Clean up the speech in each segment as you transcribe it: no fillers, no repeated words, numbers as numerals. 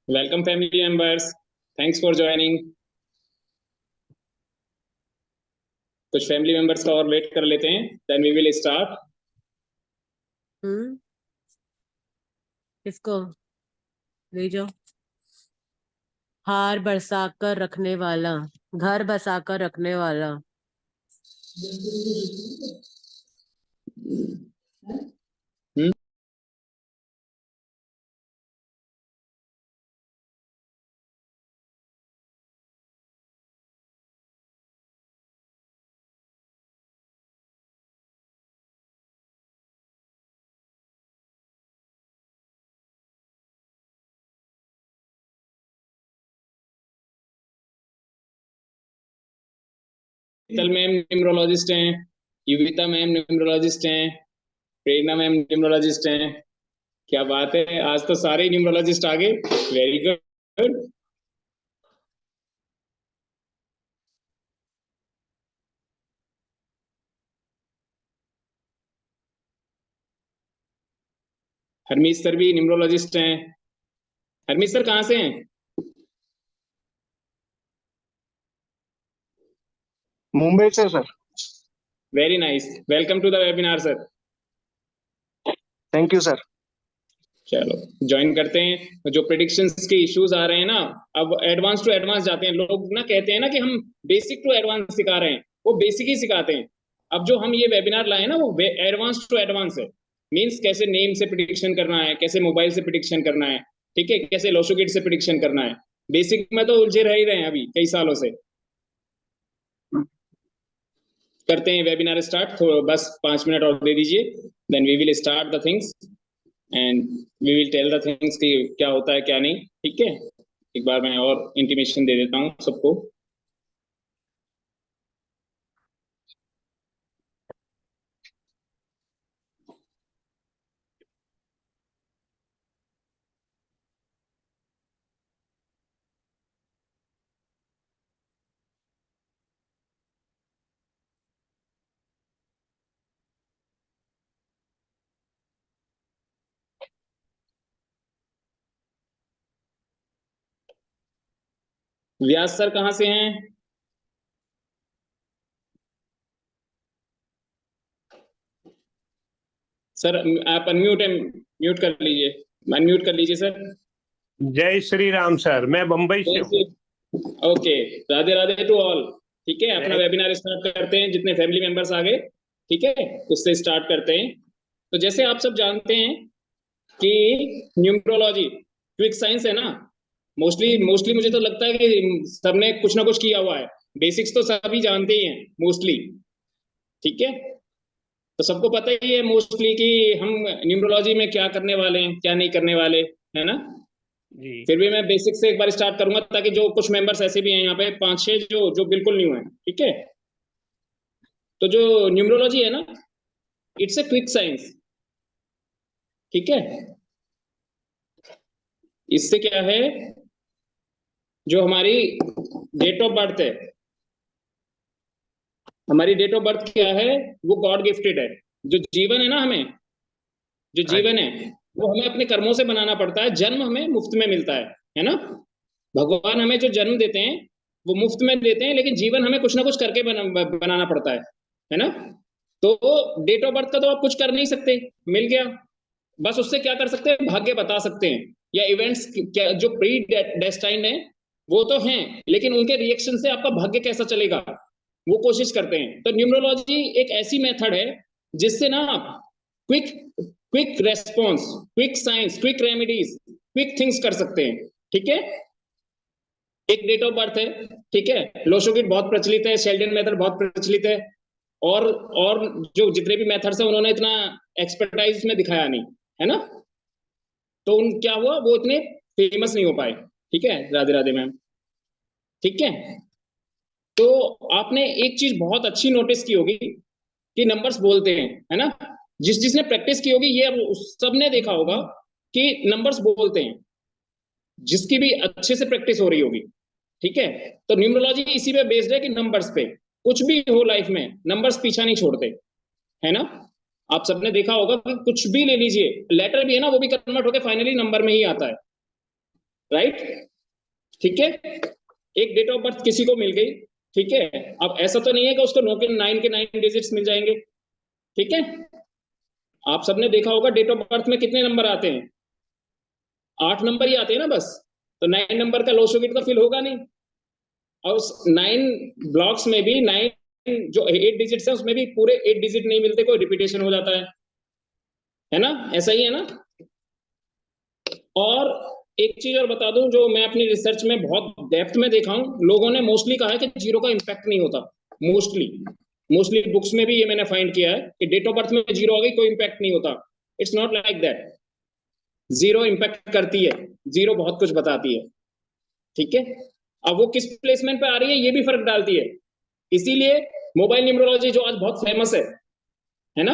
Welcome family members. Thanks for joining. कुछ family members का और वेट कर लेते हैं, then we will start. इसको ले जाओ। हार बरसाकर रखने वाला, घर बसाकर रखने वाला। शीतल मैम न्यूमरोलॉजिस्ट हैं, युविता मैम न्यूमरोलॉजिस्ट हैं, प्रेरणा मैम न्यूमरोलॉजिस्ट हैं। क्या बात है, आज तो सारे न्यूमरोलॉजिस्ट आ गए। Very good. हरमीत सर भी न्यूमरोलॉजिस्ट हैं। हरमीत सर कहाँ से हैं? मुंबई से sir. Very nice, welcome to the webinar sir. Thank you sir. चलो ज्वाइन करते हैं। जो प्रेडिक्शंस के इश्यूज आ रहे हैं ना, अब एडवांस टू एडवांस जाते हैं। लोग ना कहते हैं ना कि हम बेसिक टू एडवांस सिखा रहे हैं, वो बेसिक ही सिखाते हैं। अब जो हम ये वेबिनार लाए ना, वो एडवांस टू एडवांस है। मींस कैसे नेम से प्रेडिक्शन करना है, कैसे मोबाइल से प्रेडिक्शन करना है, ठीक है, कैसे लोशोगिट से प्रेडिक्शन करना है। बेसिक में तो उलझे रह ही रहे हैं अभी कई सालों से। करते हैं वेबिनार स्टार्ट। तो बस 5 मिनट और दे दीजिए, then we will start the things and we will tell the things कि क्या होता है क्या नहीं। ठीक है, एक बार मैं और इंटीमेशन दे देता हूँ सबको। व्यास सर कहाँ से हैं? सर आप अनम्यूट है, म्यूट कर लीजिए, अनम्यूट कर लीजिए सर। जय श्री राम सर, मैं बंबई से हूँ। Okay, Radhe Radhe to all. ठीक है, अपना वेबिनार स्टार्ट करते हैं। जितने फैमिली मेंबर्स आ गए, ठीक है, उससे स्टार्ट करते हैं। तो जैसे आप सब जानते हैं कि न्यूमरोलॉजी क्विक साइंस है ना। मोस्टली मोस्टली मुझे तो लगता है कि सबने कुछ ना कुछ किया हुआ है। बेसिक्स तो सभी जानते ही हैं मोस्टली, ठीक है। तो सबको पता ही है मोस्टली कि हम न्यूमरोलॉजी में क्या करने वाले हैं, क्या नहीं करने वाले, है ना जी। फिर भी मैं बेसिक से एक बार स्टार्ट करूंगा, ताकि जो कुछ मेंबर्स ऐसे भी हैं यहाँ पे 5-6 जो जो बिल्कुल न्यू हैं, ठीक है। तो जो न्यूमरोलॉजी है ना, इट्स ए क्विक साइंस, ठीक है। इससे क्या है, जो हमारी डेट ऑफ बर्थ है, हमारी डेट ऑफ बर्थ क्या है, वो गॉड गिफ्टेड है। जो जीवन है ना, हमें जो जीवन है वो हमें अपने कर्मों से बनाना पड़ता है। जन्म हमें मुफ्त में मिलता है ना। भगवान हमें जो जन्म देते हैं वो मुफ्त में देते हैं, लेकिन जीवन हमें कुछ ना कुछ करके बनाना पड़ता है ना। तो डेट ऑफ बर्थ का तो आप कुछ कर नहीं सकते, मिल गया। बस उससे क्या कर सकते हैं, भाग्य बता सकते हैं, या इवेंट्स क्या जो प्री डेस्टाइंड है वो तो हैं, लेकिन उनके रिएक्शन से आपका भाग्य कैसा चलेगा वो कोशिश करते हैं। तो न्यूमरोलॉजी एक ऐसी मेथड है जिससे ना आप quick quick response, quick science, quick remedies, quick things कर सकते हैं, ठीक है। एक डेट ऑफ बर्थ है, ठीक है। लोशोगिट बहुत प्रचलित है, शेल्डन मेथड बहुत प्रचलित है, और जो जितने भी मेथड्स है उन्होंने इतना एक्सपर्टाइज में दिखाया नहीं, है ना। तो उन क्या हुआ, वो इतने फेमस नहीं हो पाए। ठीक है, राधे राधे मैम। ठीक है, तो आपने एक चीज बहुत अच्छी नोटिस की होगी कि नंबर्स बोलते हैं, है ना। जिसने प्रैक्टिस की होगी ये सबने देखा होगा कि नंबर्स बोलते हैं, जिसकी भी अच्छे से प्रैक्टिस हो रही होगी। ठीक है, तो न्यूमरोलॉजी इसी पे बेस्ड है कि नंबर्स पे कुछ भी हो लाइफ में नंबर्स पीछा नहीं छोड़ते, है ना। आप सबने देखा होगा कि कुछ भी ले लीजिए, लेटर भी है ना, वो भी कन्वर्ट होकर फाइनली नंबर में ही आता है, राइट। ठीक है, एक डेट ऑफ बर्थ किसी को मिल गई, ठीक है, अब ऐसा तो नहीं है कि उसको 9 के 9 डिजिट्स मिल जाएंगे। ठीक है, आप सबने देखा होगा डेट ऑफ बर्थ में कितने नंबर आते हैं, 8 नंबर ही आते हैं ना बस। तो 9 नंबर का लोशोगिट तो फिल होगा नहीं, और उस 9 ब्लॉक्स में भी 9 जो 8 डिजिट्स है उसमें भी पूरे 8 डिजिट नहीं मिलते, कोई रिपीटेशन हो जाता है ना, ऐसा ही है ना। और एक चीज और बता दूं, जो मैं अपनी रिसर्च में बहुत डेप्थ में देखा हूं, लोगों ने मोस्टली कहा है कि जीरो का इंपैक्ट नहीं होता। मोस्टली बुक्स में भी ये मैंने फाइंड किया है कि डेट ऑफ बर्थ में जीरो हो गई कोई इंपैक्ट नहीं होता। It's not like that, zero impact करती है, जीरो बहुत कुछ बताती है। ठीक है, अब वो किस प्लेसमेंट पे आ रही है ये भी फर्क डालती है। इसीलिए मोबाइल न्यूमरोलॉजी जो आज बहुत फेमस है ना।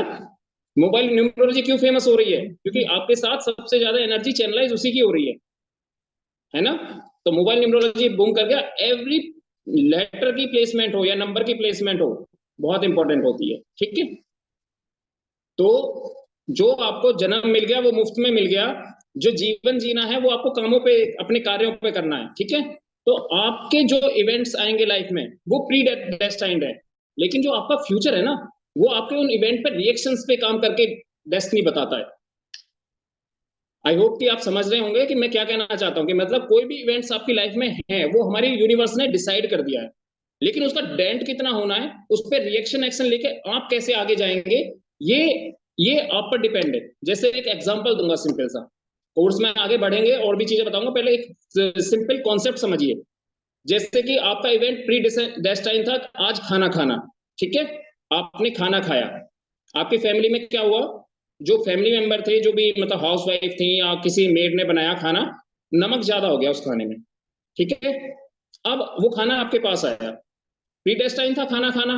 मोबाइल न्यूमरोलॉजी क्यों फेमस हो रही है, क्योंकि आपके साथ सबसे ज्यादा एनर्जी चैनलाइज उसी की हो रही है ना। तो मोबाइल न्यूमरोलॉजी बूम कर गया। एवरी लेटर की प्लेसमेंट हो या नंबर की प्लेसमेंट हो बहुत इंपॉर्टेंट होती है। ठीक है, तो जो आपको जन्म मिल गया वो मुफ्त में मिल गया, जो जीवन जीना है वो आपको कामों पे, अपने कार्यों पे करना है। ठीक है, तो आपके जो इवेंट्स आएंगे लाइफ में वो प्री डेस्टाइंड है, लेकिन जो आपका फ्यूचर है ना वो आपके उन इवेंट पे रिएक्शंस पे काम करके डेस्टिनी बताता है। आई होप कि आप समझ रहे होंगे कि मैं क्या कहना चाहता हूँ, कि मतलब कोई भी इवेंट्स आपकी लाइफ में है वो हमारी यूनिवर्स ने डिसाइड कर दिया है, लेकिन उसका डेंट कितना होना है, उस पर रिएक्शन एक्शन लेके आप कैसे आगे जाएंगे, ये ये आप पर डिपेंड है। जैसे एक एग्जांपल दूंगा सिंपल सा, कोर्स में आगे बढ़ेंगे और भी चीजें बताऊंगा, पहले एक सिंपल कॉन्सेप्ट समझिए। जैसे कि आपका इवेंट प्री डेस्टाइन था, आज खाना खाना। ठीक है, आपने खाना खाया, आपकी फैमिली में क्या हुआ, जो फैमिली मेंबर थे, जो भी मतलब हाउस वाइफ थी या किसी मेड ने बनाया खाना, नमक ज्यादा हो गया उस खाने में। ठीक है, अब वो खाना आपके पास आया, प्री टेस्टाइन था खाना खाना,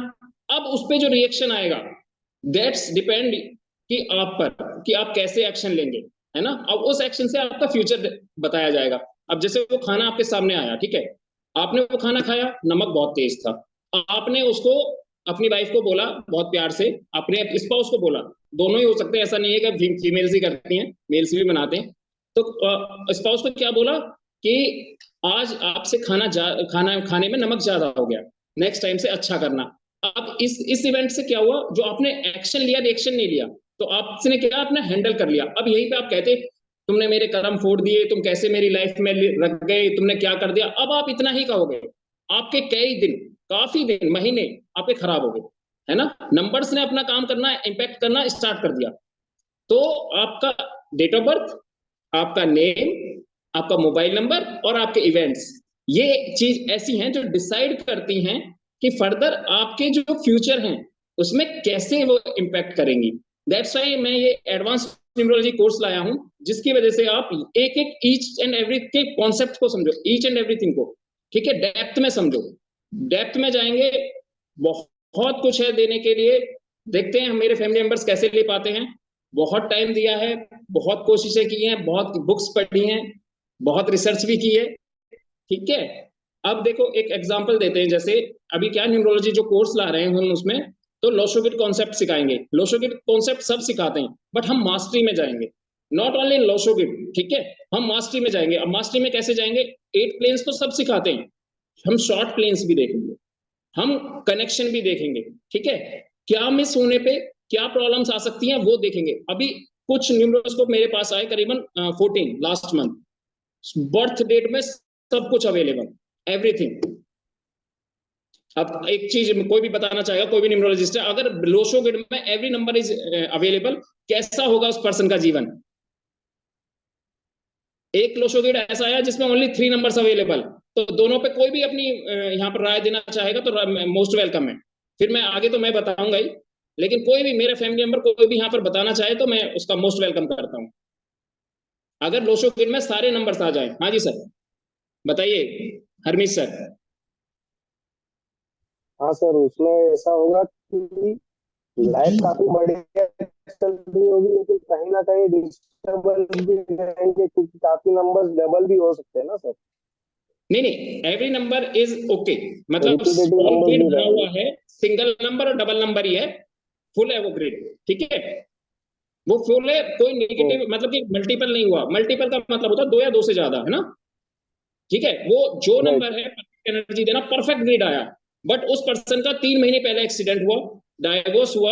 अब उस पर जो रिएक्शन आएगा दैट्स डिपेंड कि आप पर, कि आप कैसे एक्शन लेंगे, है ना। अब उस एक्शन से आपका फ्यूचर बताया जाएगा। अब जैसे वो खाना आपके सामने आया, ठीक है, आपने वो खाना खाया, नमक बहुत तेज था, आपने उसको अपनी वाइफ को बोला बहुत प्यार से, अपने स्पाउस को बोला, दोनों ही हो सकते हैं, ऐसा नहीं है कि फीमेल्स ही करती हैं, मेल्स भी बनाते हैं। तो स्पाउस को क्या बोला कि आज आपसे खाना खाने में नमक ज्यादा हो गया, नेक्स्ट टाइम से अच्छा करना। अब इस इवेंट से क्या हुआ, जो आपने एक्शन लिया, रिएक्शन नहीं लिया, तो आपने क्या अपना हैंडल कर लिया। अब यहीं पे आप कहते तुमने मेरे कर्म फोड़ दिए, तुम कैसे मेरी लाइफ में रख गए, तुमने क्या कर दिया। अब आप इतना ही कहोगे, आपके कई दिन, काफी दिन, महीने आपके खराब हो गए, है ना। नंबर्स ने अपना काम करना, इंपैक्ट करना स्टार्ट कर दिया। तो आपका डेट ऑफ बर्थ, आपका नेम, आपका मोबाइल नंबर और आपके इवेंट्स, ये चीज ऐसी हैं जो डिसाइड करती हैं कि फर्दर आपके जो फ्यूचर हैं उसमें कैसे वो इंपैक्ट करेंगी। दैट्स वाई मैं ये एडवांस न्यूमरोलॉजी कोर्स लाया हूं, जिसकी वजह से आप एक एक ईच एंड एवरी के कॉन्सेप्ट को समझो, ईच एंड एवरीथिंग को, ठीक है, डेप्थ में समझो। डेप्थ में जाएंगे, बहुत कुछ है देने के लिए। देखते हैं हम मेरे फैमिली मेंबर्स कैसे ले पाते हैं। बहुत टाइम दिया है, बहुत कोशिशें की हैं, बहुत बुक्स पढ़ी हैं, बहुत रिसर्च भी की है। ठीक है, अब देखो एक एग्जांपल देते हैं। जैसे अभी क्या न्यूमरोलॉजी जो कोर्स ला रहे हैं हम, उसमें तो लोशोगिट कॉन्सेप्ट सिखाएंगे। लोशोगिट कॉन्सेप्ट सब सिखाते हैं, बट हम मास्टरी में जाएंगे, नॉट ओनली लोशोगिट। ठीक है, हम मास्टरी में जाएंगे। अब मास्टरी में कैसे जाएंगे, 8 प्लेन्स तो सब सिखाते हैं, हम शॉर्ट प्लेन्स भी देखेंगे, हम कनेक्शन भी देखेंगे। ठीक है, क्या मिस होने पे क्या प्रॉब्लम्स आ सकती हैं वो देखेंगे। अभी कुछ न्यूमरोस्कोप मेरे पास आए, करीबन 14 लास्ट मंथ, बर्थ डेट में सब कुछ अवेलेबल, एवरीथिंग। अब एक चीज कोई भी बताना चाहेगा, कोई भी न्यूमरोलॉजिस्ट है, अगर लोशोगिट में एवरी नंबर इज अवेलेबल, कैसा होगा उस पर्सन का जीवन। एक लोशोगिट ऐसा है जिसमें ओनली 3 नंबर्स अवेलेबल, तो दोनों पे कोई भी अपनी यहाँ पर राय देना चाहेगा तो मोस्ट वेलकम है। फिर मैं आगे तो मैं बताऊंगा ही, लेकिन कोई भी मेरे फैमिली मेंबर कोई भी यहाँ पर बताना चाहे तो मैं उसका मोस्ट वेलकम करता हूँ, अगर लोशो किट में सारे नंबर्स आ जाए। हाँ जी सर, बताइए हरमीत सर। हाँ सर, उसमें ऐसा होगा कि लाइफ काफी बढ़िया चल रही होगी, लेकिन कहीं ना कहीं डिस्टर्बेंस भी रहेंगे, क्योंकि काफी नंबर्स डबल भी हो सकते हैं ना सर। नहीं नहीं, एवरी नंबर इज ओके, मतलब रिपीटेटिव ऑल नंबर्स ग्रिड भी बना रहेंगे। हुआ है, सिंगल नंबर और डबल नंबर ही है, फुल है वो ग्रिड, ठीक है। वो फुल है, कोई तो नेगेटिव मतलब कि मल्टीपल नहीं हुआ, मल्टीपल का मतलब होता है दो या दो से ज्यादा, है ना, ठीक है। वो जो राइट। नंबर है एनर्जी देना, परफेक्ट ग्रिड आया, बट उस पर्सन का 3 महीने पहले एक्सीडेंट हुआ, डाइवोर्स हुआ,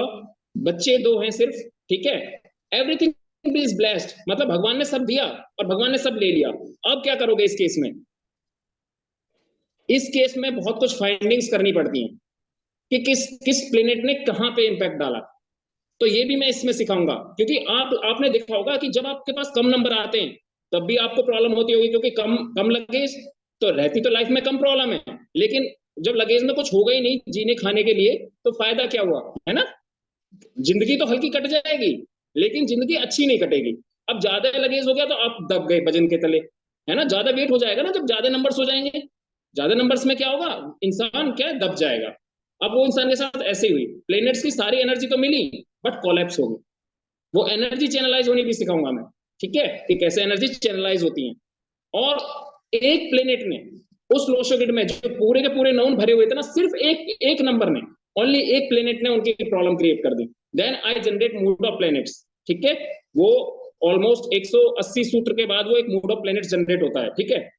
बच्चे दो हैं सिर्फ, ठीक है, एवरीथिंग इज ब्लेस्ड, मतलब भगवान ने सब दिया और भगवान ने सब ले लिया। अब क्या करोगे इस केस में? इस केस में बहुत कुछ फाइंडिंग्स करनी पड़ती हैं कि किस किस प्लेनेट ने कहां पे इंपैक्ट डाला, तो ये भी मैं इसमें सिखाऊंगा, क्योंकि आपने देखा होगा कि जब आपके पास कम नंबर आते हैं तब भी आपको प्रॉब्लम होती होगी, क्योंकि कम कम लगेज तो रहती, तो लाइफ में कम प्रॉब्लम है, लेकिन जब लगेज में कुछ होगा ही नहीं जीने खाने के लिए तो फायदा क्या हुआ, है ना। जिंदगी तो हल्की कट जाएगी, लेकिन जिंदगी अच्छी नहीं कटेगी। अब ज्यादा लगेज हो गया तो आप दब गए वजन के तले, है ना, ज्यादा वेट हो जाएगा ना, जब ज्यादा नंबर्स हो जाएंगे, ज्यादा नंबर्स में क्या होगा, इंसान क्या है, दब जाएगा। अब वो इंसान के साथ ऐसे ही हुई, प्लेनेट्स की सारी एनर्जी तो मिली बट कोलैप्स हो गई, वो एनर्जी चैनलाइज होनी भी सिखाऊंगा मैं, ठीक है, कि कैसे एनर्जी चैनलाइज होती है। और एक प्लेनेट ने, उस लोशोगिड में जो पूरे के पूरे नाउन भरे हुए थे ना, सिर्फ एक एक नंबर ने, ओनली एक प्लेनेट ने उनकी प्रॉब्लम क्रिएट कर दी, then I generate mood of planets, ठीक है। वो ऑलमोस्ट 180 सूत्र के बाद वो एक मूड ऑफ प्लेनेट्स जनरेट होता है, ठीक है।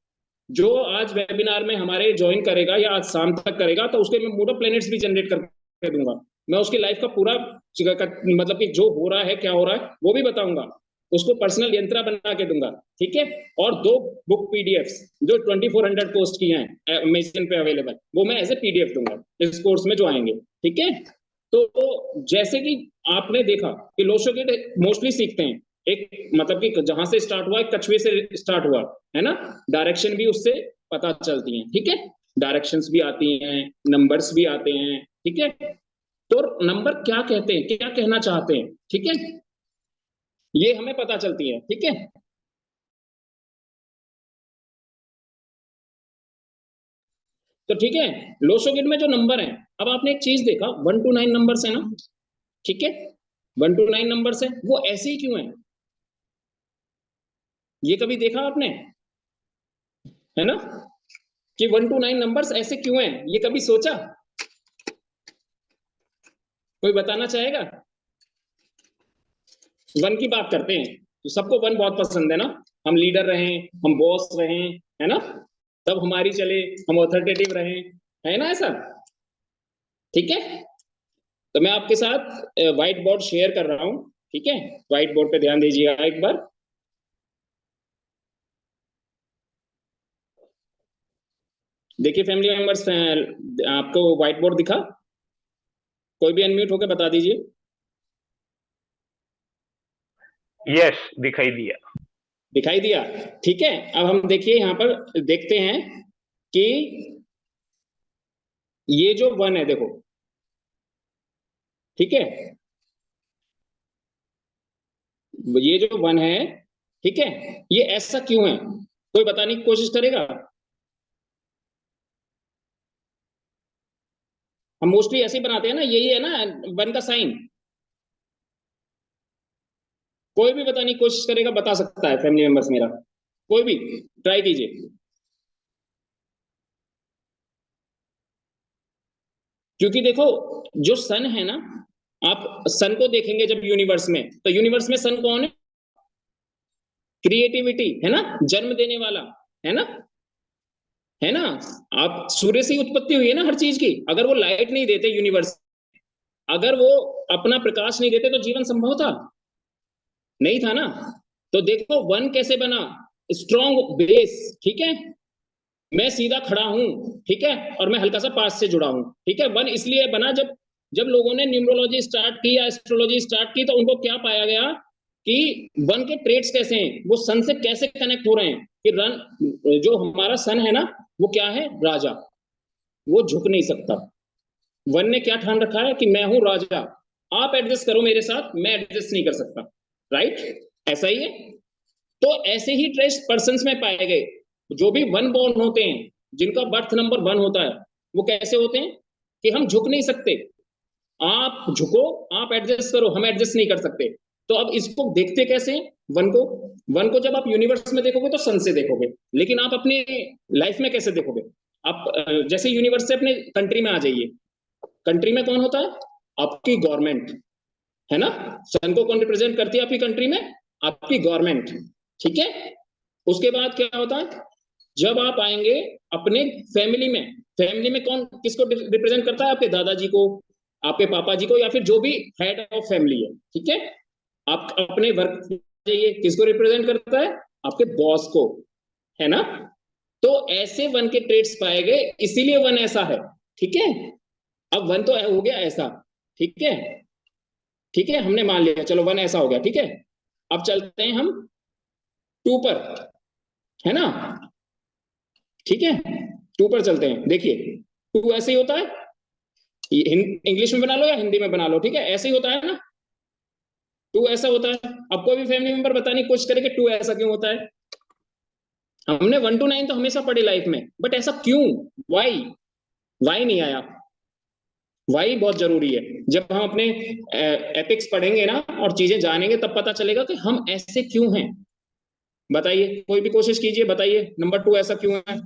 जो आज वेबिनार में हमारे ज्वाइन करेगा या आज शाम तक करेगा तो उसके मैं मूड ऑफ प्लेनेट्स भी जनरेट करके दूंगा, मैं उसकी लाइफ का पूरा मतलब कि जो हो रहा है क्या हो रहा है वो भी बताऊंगा, उसको पर्सनल यंत्रा बना के दूंगा, ठीक है। और 2 बुक पीडीएफ्स जो 2400 पोस्ट किए हैं अमेज़न पे अवेलेबल, वो मैं एज ए पीडीएफ दूंगा इस कोर्स में जो आएंगे, ठीक है। तो जैसे कि आपने देखा कि लोशोगिड मोस्टली सीखते हैं, एक मतलब कि जहां से स्टार्ट हुआ, एक कछुए से स्टार्ट हुआ, है ना, डायरेक्शन भी उससे पता चलती हैं, ठीक है, डायरेक्शंस भी आती हैं, नंबर्स भी आते हैं, ठीक है। तो नंबर क्या कहते हैं, क्या कहना चाहते हैं, ठीक है, ये हमें पता चलती है, ठीक है। तो ठीक है, लोशोगिड में जो नंबर है, अब आपने एक चीज देखा 1 to 9 नंबर्स है ना, ठीक है, 1 to 9 नंबर्स है, वो ऐसे ही क्यों है, ये कभी देखा आपने, है ना, कि 1 to 9 नंबर्स ऐसे क्यों हैं, ये कभी सोचा, कोई बताना चाहेगा? वन की बात करते हैं तो सबको वन बहुत पसंद है ना, हम लीडर रहे, हम बॉस रहे, है ना, तब हमारी चले, हम ऑथोरिटेटिव रहे, है ना ऐसा, ठीक है। तो मैं आपके साथ व्हाइट बोर्ड शेयर कर रहा हूं, ठीक है, व्हाइट बोर्ड पे ध्यान दीजिएगा एक बार। देखिए फैमिली मेंबर्स, आपको व्हाइट बोर्ड दिखा, कोई भी अनम्यूट होकर बता दीजिए। यस, दिखाई दिया। दिखाई दिया, ठीक है। अब हम देखिए यहाँ पर देखते हैं कि ये जो वन है देखो, ठीक है, ये जो वन है, ठीक है, ये ऐसा क्यों है, कोई बताने की कोशिश करेगा? हम मोस्टली ऐसे ही बनाते हैं ना, यही है ना वन का साइन, कोई भी बताने की कोशिश करेगा बता सकता है फैमिली मेंबर्स मेरा, कोई भी ट्राई कीजिए, क्योंकि देखो जो सन है ना, आप सन को देखेंगे जब यूनिवर्स में, तो यूनिवर्स में सन कौन है, क्रिएटिविटी, है ना, जन्म देने वाला, है ना, है ना। आप सूर्य से ही उत्पत्ति हुई है ना हर चीज की, अगर वो लाइट नहीं देते यूनिवर्स, अगर वो अपना प्रकाश नहीं देते तो जीवन संभव था, नहीं था ना। तो देखो वन कैसे बना, स्ट्रॉन्ग बेस, ठीक है, मैं सीधा खड़ा हूं, ठीक है, और मैं हल्का सा पास से जुड़ा हूं, ठीक है। वन इसलिए बना, जब जब लोगों ने न्यूमरोलॉजी स्टार्ट की या एस्ट्रोलॉजी स्टार्ट की तो उनको क्या पाया गया कि वन के ट्रेड्स कैसे हैं, वो सन से कैसे कनेक्ट हो रहे हैं, कि रन जो हमारा सन है ना, वो क्या है, राजा, वो झुक नहीं सकता, वन ने क्या ठान रखा है कि मैं हूं राजा, आप एडजस्ट करो मेरे साथ, मैं एडजस्ट नहीं कर सकता, राइट? ऐसा ही है। तो ऐसे ही ट्रेस पर्सन में पाए गए, जो भी वन बॉर्न होते हैं, जिनका बर्थ नंबर वन होता है, वो कैसे होते हैं कि हम झुक नहीं सकते, आप झुको, आप एडजस्ट करो, हम एडजस्ट नहीं कर सकते। तो अब इसको देखते कैसे हैं वन को जब आप यूनिवर्स में देखोगे तो सन से देखोगे, लेकिन आप अपनी लाइफ में कैसे देखोगे? आप जैसे यूनिवर्स से अपने कंट्री में आ जाइए, कंट्री में कौन होता है? आपकी गवर्नमेंट, है ना? सन को कौन रिप्रेजेंट करती है आपकी कंट्री में? आपकी गवर्नमेंट, ठीक है? उसके बाद क्या होता है, जब आप आएंगे अपने फैमिली में कौन किसको रिप्रेजेंट करता है? आपके दादाजी को, आपके पापा जी को, या फिर जो भी हेड ऑफ फैमिली है, ठीक है? आप अपने वर्क जाइए, किसको रिप्रेजेंट करता है? आपके बॉस को, है ना? तो ऐसे वन के ट्रेड्स पाए गए, इसीलिए वन ऐसा है, ठीक है? अब वन तो हो गया ऐसा, ठीक है? ठीक है, हमने मान लिया, चलो वन ऐसा हो गया, ठीक है? अब चलते हैं हम टू पर, है ना? ठीक है, टू पर चलते हैं। देखिए टू ऐसे ही होता है, इंग्लिश में बना लो या हिंदी में बना लो, ठीक है? ऐसे ही होता है ना, टू ऐसा होता है। अब कोई भी फैमिली मेंबर बताने की कोशिश करे कि टू ऐसा क्यों होता है। हमने 1 to 9 तो हमेशा पढ़ी लाइफ में, बट ऐसा क्यों, वाई नहीं आया। वाई बहुत जरूरी है। जब हम अपने एपिक्स पढ़ेंगे ना और चीजें जानेंगे, तब पता चलेगा कि हम ऐसे क्यों हैं। बताइए, कोई भी कोशिश कीजिए, बताइए नंबर 2 ऐसा क्यों है।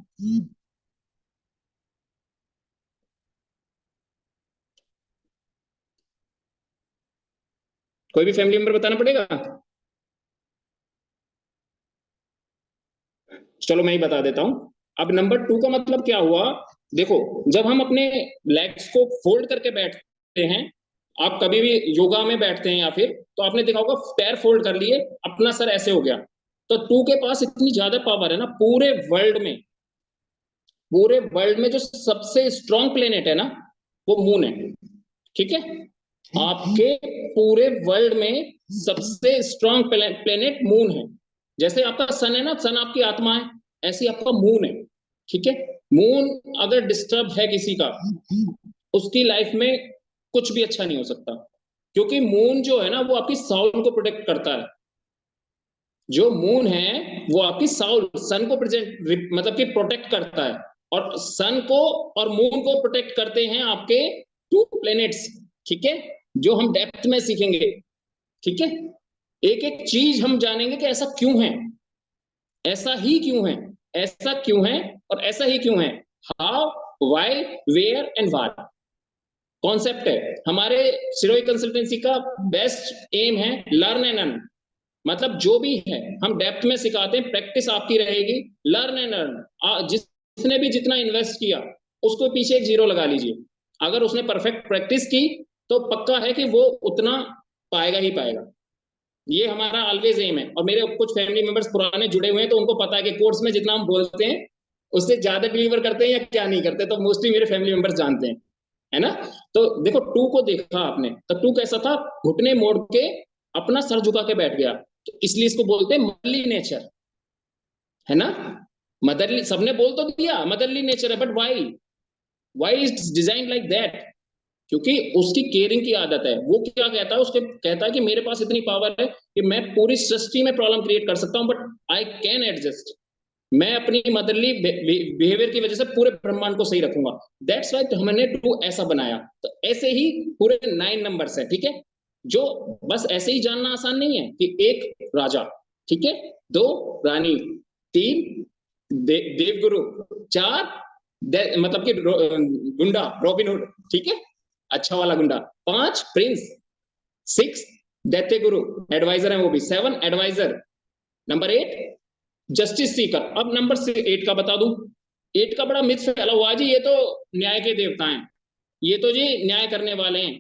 कोई भी फैमिली मेंबर बताना पड़ेगा? चलो मैं ही बता देता हूं। अब नंबर 2 का मतलब क्या हुआ, देखो जब हम अपने लेग्स को फोल्ड करके बैठते हैं, आप कभी भी योगा में बैठते हैं या फिर, तो आपने देखा होगा पैर फोल्ड कर लिए, अपना सर ऐसे हो गया। तो 2 के पास इतनी ज्यादा पावर है ना, पूरे वर्ल्ड में जो सबसे स्ट्रॉन्ग प्लेनेट है ना, वो मून है, ठीक है? आपके पूरे वर्ल्ड में सबसे स्ट्रॉन्ग प्लेनेट मून है। जैसे आपका सन है ना, सन आपकी आत्मा है, ऐसे आपका मून है, ठीक है? मून अगर डिस्टर्ब है किसी का, उसकी लाइफ में कुछ भी अच्छा नहीं हो सकता, क्योंकि मून जो है ना, वो आपकी साउल को प्रोटेक्ट करता है। जो मून है वो आपकी साउल, सन को प्रेजेंट मतलब कि प्रोटेक्ट करता है, और सन को और मून को प्रोटेक्ट करते हैं आपके 2 प्लैनेट्स, ठीक है? जो हम डेप्थ में सीखेंगे, ठीक है? एक एक चीज हम जानेंगे कि ऐसा क्यों है, ऐसा ही क्यों है, ऐसा क्यों है और ऐसा ही क्यों है। How, why, where and what concept है हमारे सिरोही कंसल्टेंसी का। बेस्ट एम है लर्न एंड अर्न, मतलब जो भी है हम डेप्थ में सिखाते हैं, प्रैक्टिस आपकी रहेगी। लर्न एंड अर्न, जिसने भी जितना इन्वेस्ट किया उसको पीछे एक 0 लगा लीजिए। अगर उसने परफेक्ट प्रैक्टिस की तो पक्का है कि वो उतना पाएगा ही पाएगा। ये हमारा ऑलवेज एम है। और मेरे कुछ फैमिली मेंबर्स पुराने जुड़े हुए हैं, तो उनको पता है कि कोर्स में जितना हम बोलते हैं उससे ज्यादा डिलीवर करते हैं या क्या नहीं करते, तो मोस्टली मेरे फैमिली मेंबर्स जानते हैं, है ना? तो देखो 2 को देखा आपने, तो 2 कैसा था, घुटने मोड़ के अपना सर झुका के बैठ गया, तो इसलिए इसको बोलते हैं मदरली नेचर, है ना? मदरली, सबने बोल तो दिया मदरली नेचर है, but why is design like that? क्योंकि उसकी केयरिंग की आदत है। वो क्या कहता है, उसके कहता है कि मेरे पास इतनी पावर है कि मैं पूरी सृष्टि में प्रॉब्लम क्रिएट कर सकता हूं, बट आई कैन एडजस्ट। मैं अपनी मदरली बिहेवियर की वजह से पूरे ब्रह्मांड को सही रखूंगा। दैट्स वाई तो हमने 2 ऐसा बनाया। तो ऐसे ही पूरे 9 नंबर्स है, ठीक है? जो बस ऐसे ही जानना आसान नहीं है कि 1 राजा, ठीक है, 2 रानी, 3 देवगुरु, 4 मतलब कि गुंडा रॉबिनहुड, ठीक है, अच्छा वाला गुंडा, 5 प्रिंस, 6 दैत्य गुरु, एडवाइजर है वो भी, 7 एडवाइजर, नंबर 8 जस्टिस सीकर। अब नंबर 8 का बता दूं। 8 का बड़ा मिथ फैला हुआ जी, ये तो न्याय के देवता हैं, ये तो जी न्याय करने वाले हैं,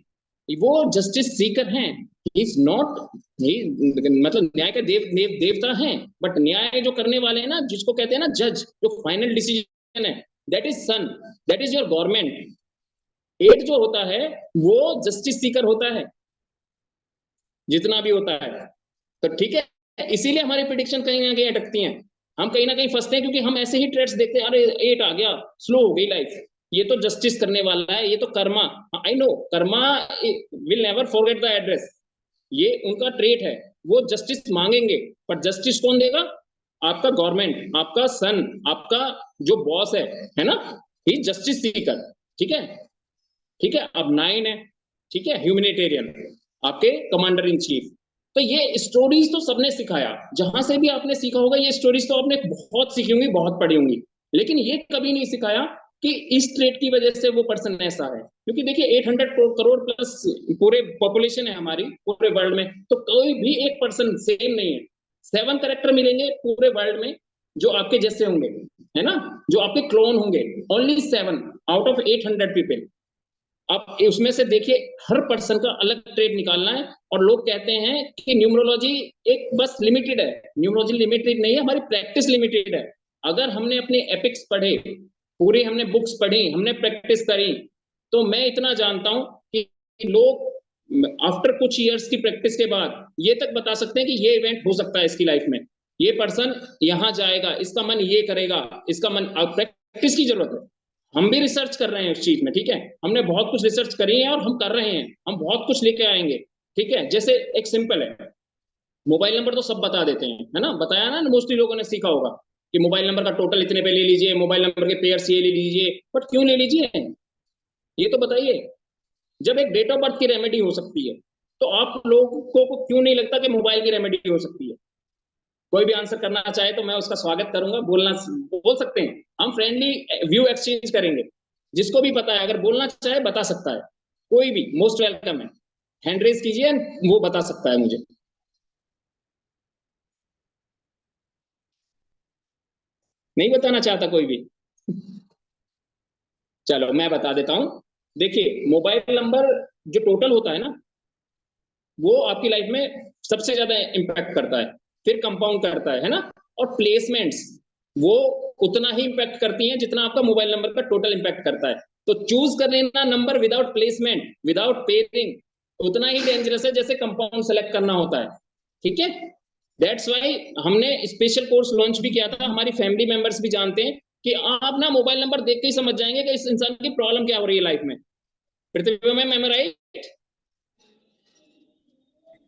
वो जस्टिस सीकर हैं। इज नॉट, मतलब न्याय के देवता हैं, बट न्याय जो करने वाले हैं ना, जिसको कहते हैं ना जज, जो फाइनल डिसीजन है, that is sun, that is your government. 8 जो होता है वो जस्टिस सीकर होता है, जितना भी होता है। तो ठीक है, इसीलिए हमारी प्रिडिक्शन कहीं ना कहीं अटकती हैं, हम कहीं ना कहीं फंसते हैं, क्योंकि हम ऐसे ही ट्रेड्स देखते हैं, अरे 8 आ गया, स्लो हो गई लाइफ, ये तो जस्टिस करने वाला है, ये तो Karma, I know Karma will never forget the address, ये उनका ट्रेट है, वो जस्टिस मांगेंगे, पर जस्टिस कौन देगा? आपका गवर्नमेंट, आपका सन, आपका जो बॉस है ना, ही जस्टिस सीकर, ठीक है, ठीक है। अब 9 है, ठीक है, ह्यूमैनिटेरियन, आपके कमांडर इन चीफ। तो ये स्टोरीज तो सबने सिखाया, जहां से भी आपने सीखा होगा, ये स्टोरीज तो आपने बहुत सीखी होंगी, बहुत पढ़ी होंगी, लेकिन ये कभी नहीं सिखाया कि इस ट्रेड की वजह से वो पर्सन ऐसा है। क्योंकि देखिए 800 करोड़ प्लस पूरे पॉपुलेशन है हमारी पूरे वर्ल्ड में, तो कोई भी एक पर्सन सेम नहीं है। 7 कैरेक्टर मिलेंगे पूरे वर्ल्ड में जो आपके जैसे होंगे, है ना, जो आपके क्लोन होंगे, ओनली 7 आउट ऑफ 800 पीपल। आप उसमें से देखिए हर पर्सन का अलग ट्रेड निकालना है। और लोग कहते हैं कि न्यूमरोलॉजी एक बस लिमिटेड है, न्यूमरोलॉजी लिमिटेड नहीं है, हमारी प्रैक्टिस लिमिटेड है। अगर हमने अपने एपिक्स पढ़े, पूरी हमने बुक्स पढ़ी, हमने प्रैक्टिस करी, तो मैं इतना जानता हूं कि लोग आफ्टर कुछ इयर्स की प्रैक्टिस के बाद ये तक बता सकते हैं कि ये इवेंट हो सकता है इसकी लाइफ में, ये पर्सन यहां जाएगा, इसका मन ये करेगा, इसका मन। प्रैक्टिस की जरूरत है, हम भी रिसर्च कर रहे हैं उस चीज में, ठीक है, हमने बहुत कुछ रिसर्च करी है और हम कर रहे हैं, हम बहुत कुछ लेके आएंगे, ठीक है। जैसे एक सिंपल है, मोबाइल नंबर तो सब बता देते हैं, है ना, बताया ना, मोस्टली लोगों ने सीखा होगा कि मोबाइल नंबर का टोटल इतने पे ले लीजिए, मोबाइल नंबर के पेयर्स ये ले लीजिए, बट क्यों ले लीजिए, ये तो बताइए। जब एक डेट ऑफ बर्थ की रेमेडी हो सकती है, तो आप लोगों को क्यों नहीं लगता कि मोबाइल की रेमेडी हो सकती है? कोई भी आंसर करना चाहे तो मैं उसका स्वागत करूंगा, बोल सकते हैं, हम फ्रेंडली व्यू एक्सचेंज करेंगे। जिसको भी पता है, अगर बोलना चाहे बता सकता है, कोई भी मोस्ट वेलकम है, हैंड रेज कीजिए, वो बता सकता है मुझे। नहीं बताना चाहता कोई भी? चलो मैं बता देता हूं। देखिए मोबाइल नंबर जो टोटल होता है ना, वो आपकी लाइफ में सबसे ज्यादा इम्पैक्ट करता है, फिर कंपाउंड करता है ना, और प्लेसमेंट्स वो उतना ही इम्पैक्ट करती हैं जितना आपका मोबाइल नंबर का टोटल इम्पैक्ट करता है। तो चूज कर लेना number without placement, without pairing, उतना ही डेंजरस है जैसे कंपाउंड सेलेक्ट करना होता है, ठीक है। दैट्स वाई हमने स्पेशल कोर्स लॉन्च भी किया था, हमारी फैमिली मेंबर्स भी जानते हैं कि आप ना मोबाइल नंबर देख के ही समझ जाएंगे कि इस इंसान की प्रॉब्लम क्या हो रही है लाइफ में। पृथ्वी में मेमोराइज,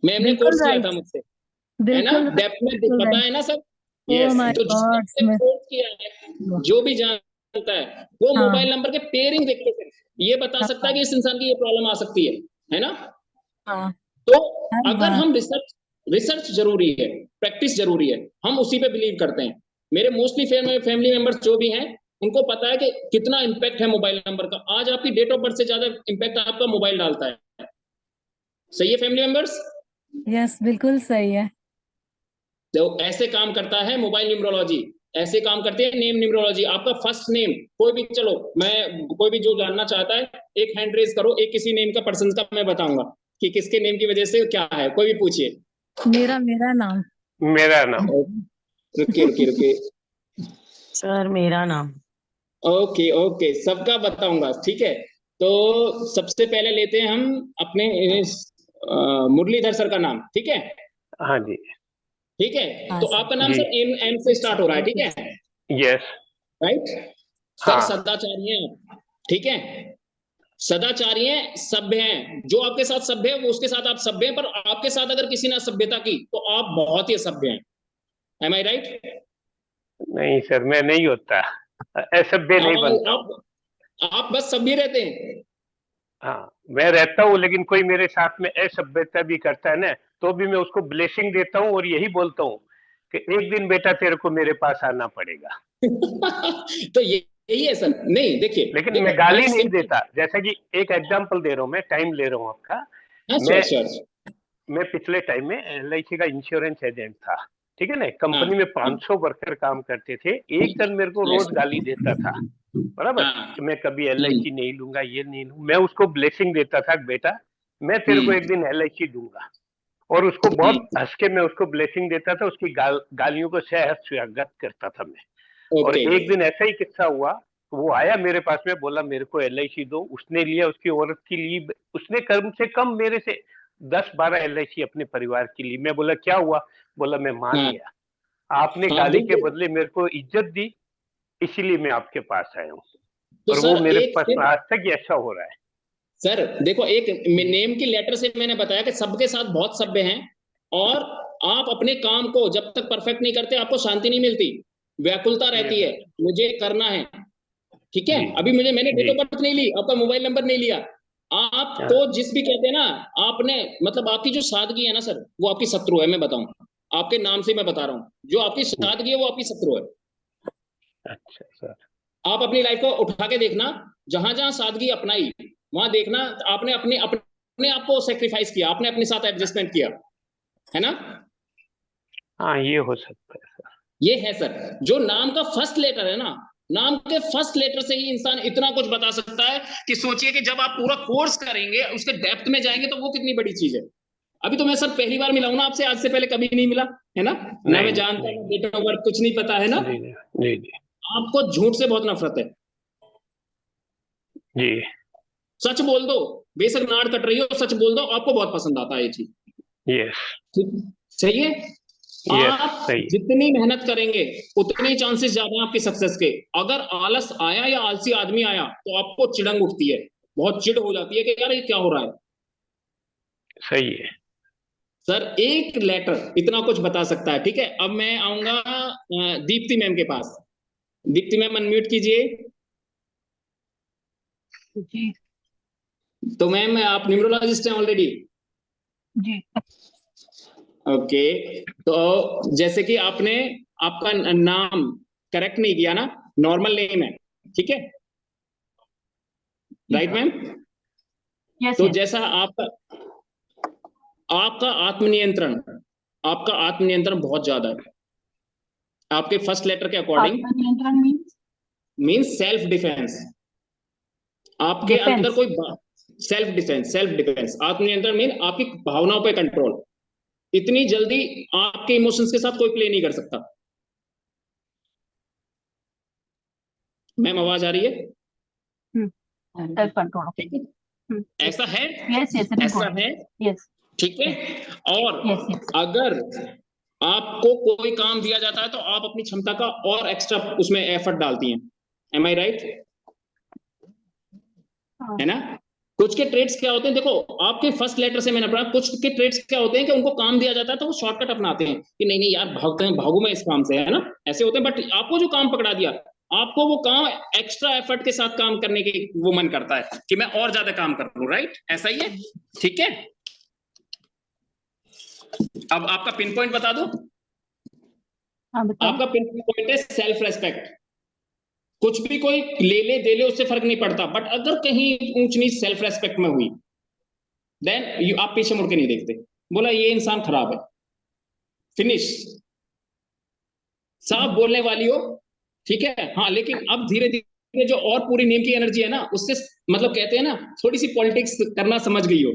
मैम ने बिल्कुल कोर्स किया था राइट, मुझसे, है ना, बिल्कुल डेप्थ में बिल्कुल पता राइट। है ना सब। ओ यस, माय तो गॉड जिसने मैं कोर्स किया है, जो भी जानता है, वो हाँ मोबाइल नंबर के पेयरिंग देख के ये बता सकता है हाँ कि इस इंसान की ये प्रॉब्लम आ सकती है ना। हाँ। तो अरे अगर वाह। हम रिसर्च, रिसर्च जरूरी है, प्रैक्टिस जरूरी है, हम उसी पे बिलीव करते हैं। मेरे मोस्टली फैमिली मेंबर्स जो भी हैं, उनको पता है कि कितना इंपैक्ट है मोबाइल नंबर का। आज आपकी डेट ऑफ बर्थ से ज्यादा इंपैक्ट आपका मोबाइल डालता है। सही है फैमिली मेंबर्स? यस बिल्कुल सही है। तो ऐसे काम करता है मोबाइल न्यूमरोलॉजी, ऐसे काम करते हैं नेम न्यूमरोलॉजी। आपका फर्स्ट नेम कोई भी, चलो मैं, कोई भी जो जानना चाहता है एक हैंड रेज करो, एक किसी नेम का पर्सन का मैं बताऊंगा कि किसके नेम की वजह से क्या है, कोई भी पूछिए। मेरा मेरा नाम। मेरा नाम। रुकिए रुकिए रुकिए, सर मेरा नाम। ओके ओके, सबका बताऊंगा, ठीक है। तो सबसे पहले लेते हैं हम अपने मुरलीधर सर का नाम, ठीक है, हाँ जी। ठीक है। हाँ तो सर। आपका नाम जी। सर एम एम से स्टार्ट हो रहा है, ठीक है, यस। राइट। सर हाँ। सदाचारी हैं आप, ठीक है, सदाचारी हैं, सभ्य हैं, जो आपके साथ सभ्य है वो उसके साथ आप सभ्य हैं, पर आपके साथ अगर किसी ने असभ्यता की तो आप बहुत ही असभ्य हैं। M I right? नहीं सर, मैं नहीं होता, असभ्य नहीं बनता हूँ। आप बस सभ्य रहते हैं। हाँ, मैं रहता हूँ, लेकिन कोई मेरे साथ में असभ्यता भी करता है ना, तो भी मैं उसको ब्लेसिंग देता हूँ और यही बोलता हूँ कि एक दिन बेटा तेरे को मेरे पास आना पड़ेगा। तो यही है सर। नहीं देखिए, लेकिन देखो मैं गाली मैं नहीं सिंपल, देता। जैसा कि एक एग्जांपल दे रहा हूँ, मैं टाइम ले रहा हूँ आपका। हाँ मैं श्योर श्योर, मैं पिछले टाइम में एलआईसी का इंश्योरेंस एजेंट था, ठीक है ना। हाँ कंपनी में हाँ 500 वर्कर काम करते थे। एक जन मेरे को यस, रोज गाली देता था, बराबर, हाँ कि मैं कभी एलआईसी नहीं लूंगा, ये नहीं लूंगा। मैं उसको ब्लेसिंग देता था, बेटा मैं तेरे को एक दिन एलआईसी दूंगा। और उसको बहुत हंस के मैं उसको ब्लेसिंग देता था, उसकी गालियों को सहज स्वागत करता था मैं। और ओके, एक दिन ऐसा ही किस्सा हुआ, वो आया मेरे पास में, बोला मेरे को एलआईसी दो। उसने लिया, उसकी औरत की ली, उसने कम से कम मेरे से 10-12 एलआईसी अपने परिवार की ली। मैं बोला क्या हुआ? बोला मैं मान हाँ गया, आपने हाँ गाली के बिल्कुल, बदले मेरे को इज्जत दी, इसीलिए मैं आपके पास आया हूँ। तो और वो सर मेरे एक पास आज तक ही ऐसा हो रहा है। सर देखो, एक नेम की लेटर से मैंने बताया कि सबके साथ बहुत सभ्य हैं, और आप अपने काम को जब तक परफेक्ट नहीं करते आपको शांति नहीं मिलती, व्याकुलता रहती है, मुझे करना है। ठीक है, जी अभी मेने डेट जी। ऑफ बर्थ नहीं ली, आपका मोबाइल नंबर नहीं लिया, हाँ, आपको जिस भी कहते हैं ना, आपने मतलब आपकी जो सादगी है ना सर, वो आपकी शत्रु है। मैं बताऊं, आपके नाम से मैं बता रहा हूं, जो आपकी सादगी है वो आपकी शत्रु है। अच्छा सर। आप अपनी लाइफ को उठा के देखना, जहां जहां सादगी अपनाई वहां देखना आपने अपने अपने आप को सेक्रीफाइस किया, आपने अपने साथ एडजस्टमेंट किया, है ना। हाँ, ये हो सकता है सर। ये है सर, जो नाम का फर्स्ट लेटर है ना, नाम के फर्स्ट लेटर से ही इंसान इतना कुछ बता सकता है कि सोचिए कि जब आप पूरा कोर्स करेंगे, उसके डेप्थ में जाएंगे, तो वो कितनी बड़ी चीज है। अभी तो मैं सर पहली बार मिला हूं ना आपसे, आज से पहले कभी नहीं मिला, है ना। ना मैं नहीं जानता नहीं हूँ, डेट ऑफ बर्थ कुछ नहीं पता, है ना। जी जी जी जी आपको झूठ से बहुत नफरत है, जी। सच बोल दो। बेशक नाड़ कट रही हो, सच बोल दो, आपको बहुत पसंद आता है ये चीज। यस सही है। यस आप सही। जितनी मेहनत करेंगे उतने चांसेस ज्यादा हैं आपकी सक्सेस के। अगर आलस आया या आलसी आदमी आया तो आपको चिड़ंग उठती है, बहुत चिढ़ हो जाती है कि यार ये क्या हो रहा है। सही है। सर एक लेटर इतना कुछ बता सकता है। ठीक है, अब मैं आऊंगा दीप्ति मैम के पास। दीप्ति मैम अनम्यूट कीजिए। जी तो मैम आप न्यूमरोलॉजिस्ट हैं ऑलरेडी। जी ओके, तो जैसे कि आपने आपका नाम करेक्ट नहीं किया ना, नॉर्मल नेम है, ठीक है, राइट मैम। यस तो यस। जैसा आपका आपका आत्मनियंत्रण, आपका आत्मनियंत्रण बहुत ज्यादा है आपके फर्स्ट लेटर के अकॉर्डिंग। आत्मनियंत्रण मीन्स मीन्स सेल्फ डिफेंस। आपके अंदर डिफेंस। कोई सेल्फ डिफेंस, सेल्फ डिफेंस, आत्मनियंत्रण मीन आपकी भावनाओं पे कंट्रोल। इतनी जल्दी आपके इमोशंस के साथ कोई प्ले नहीं कर सकता। मैम आवाज आ रही है? Self control. ठीक है, ऐसा है, यस यस ऐसा है, यस ठीक है। और यस यस। अगर आपको कोई काम दिया जाता है तो आप अपनी क्षमता का और एक्स्ट्रा उसमें एफर्ट डालती हैं, एम आई राइट, है ना। कुछ के ट्रेड्स क्या होते हैं, देखो आपके फर्स्ट लेटर से मैंने पढ़ा, कुछ के ट्रेड्स क्या होते हैं कि उनको काम दिया जाता है तो वो शॉर्टकट अपनाते हैं कि नहीं नहीं यार भागते हैं, भागू मैं इस काम से, है ना, ऐसे होते हैं। बट आपको जो काम पकड़ा दिया, आपको वो काम एक्स्ट्रा एफर्ट के साथ काम करने के वो मन करता है कि मैं और ज्यादा काम कर लूं, राइट, ऐसा ही है, ठीक है। अब आपका पिन पॉइंट बता दो। हाँ बताओ। आपका पिन पॉइंट है सेल्फ रेस्पेक्ट। कुछ भी कोई ले ले दे ले उससे फर्क नहीं पड़ता, बट अगर कहीं ऊंच नीच सेल्फ रेस्पेक्ट में हुई, देन आप पीछे मुड़ के नहीं देखते, बोला ये इंसान खराब है, फिनिश, साफ बोलने वाली हो, ठीक है। हाँ, लेकिन अब धीरे धीरे जो और पूरी नीम की एनर्जी है ना, उससे मतलब कहते हैं ना, थोड़ी सी पॉलिटिक्स करना समझ गई हो,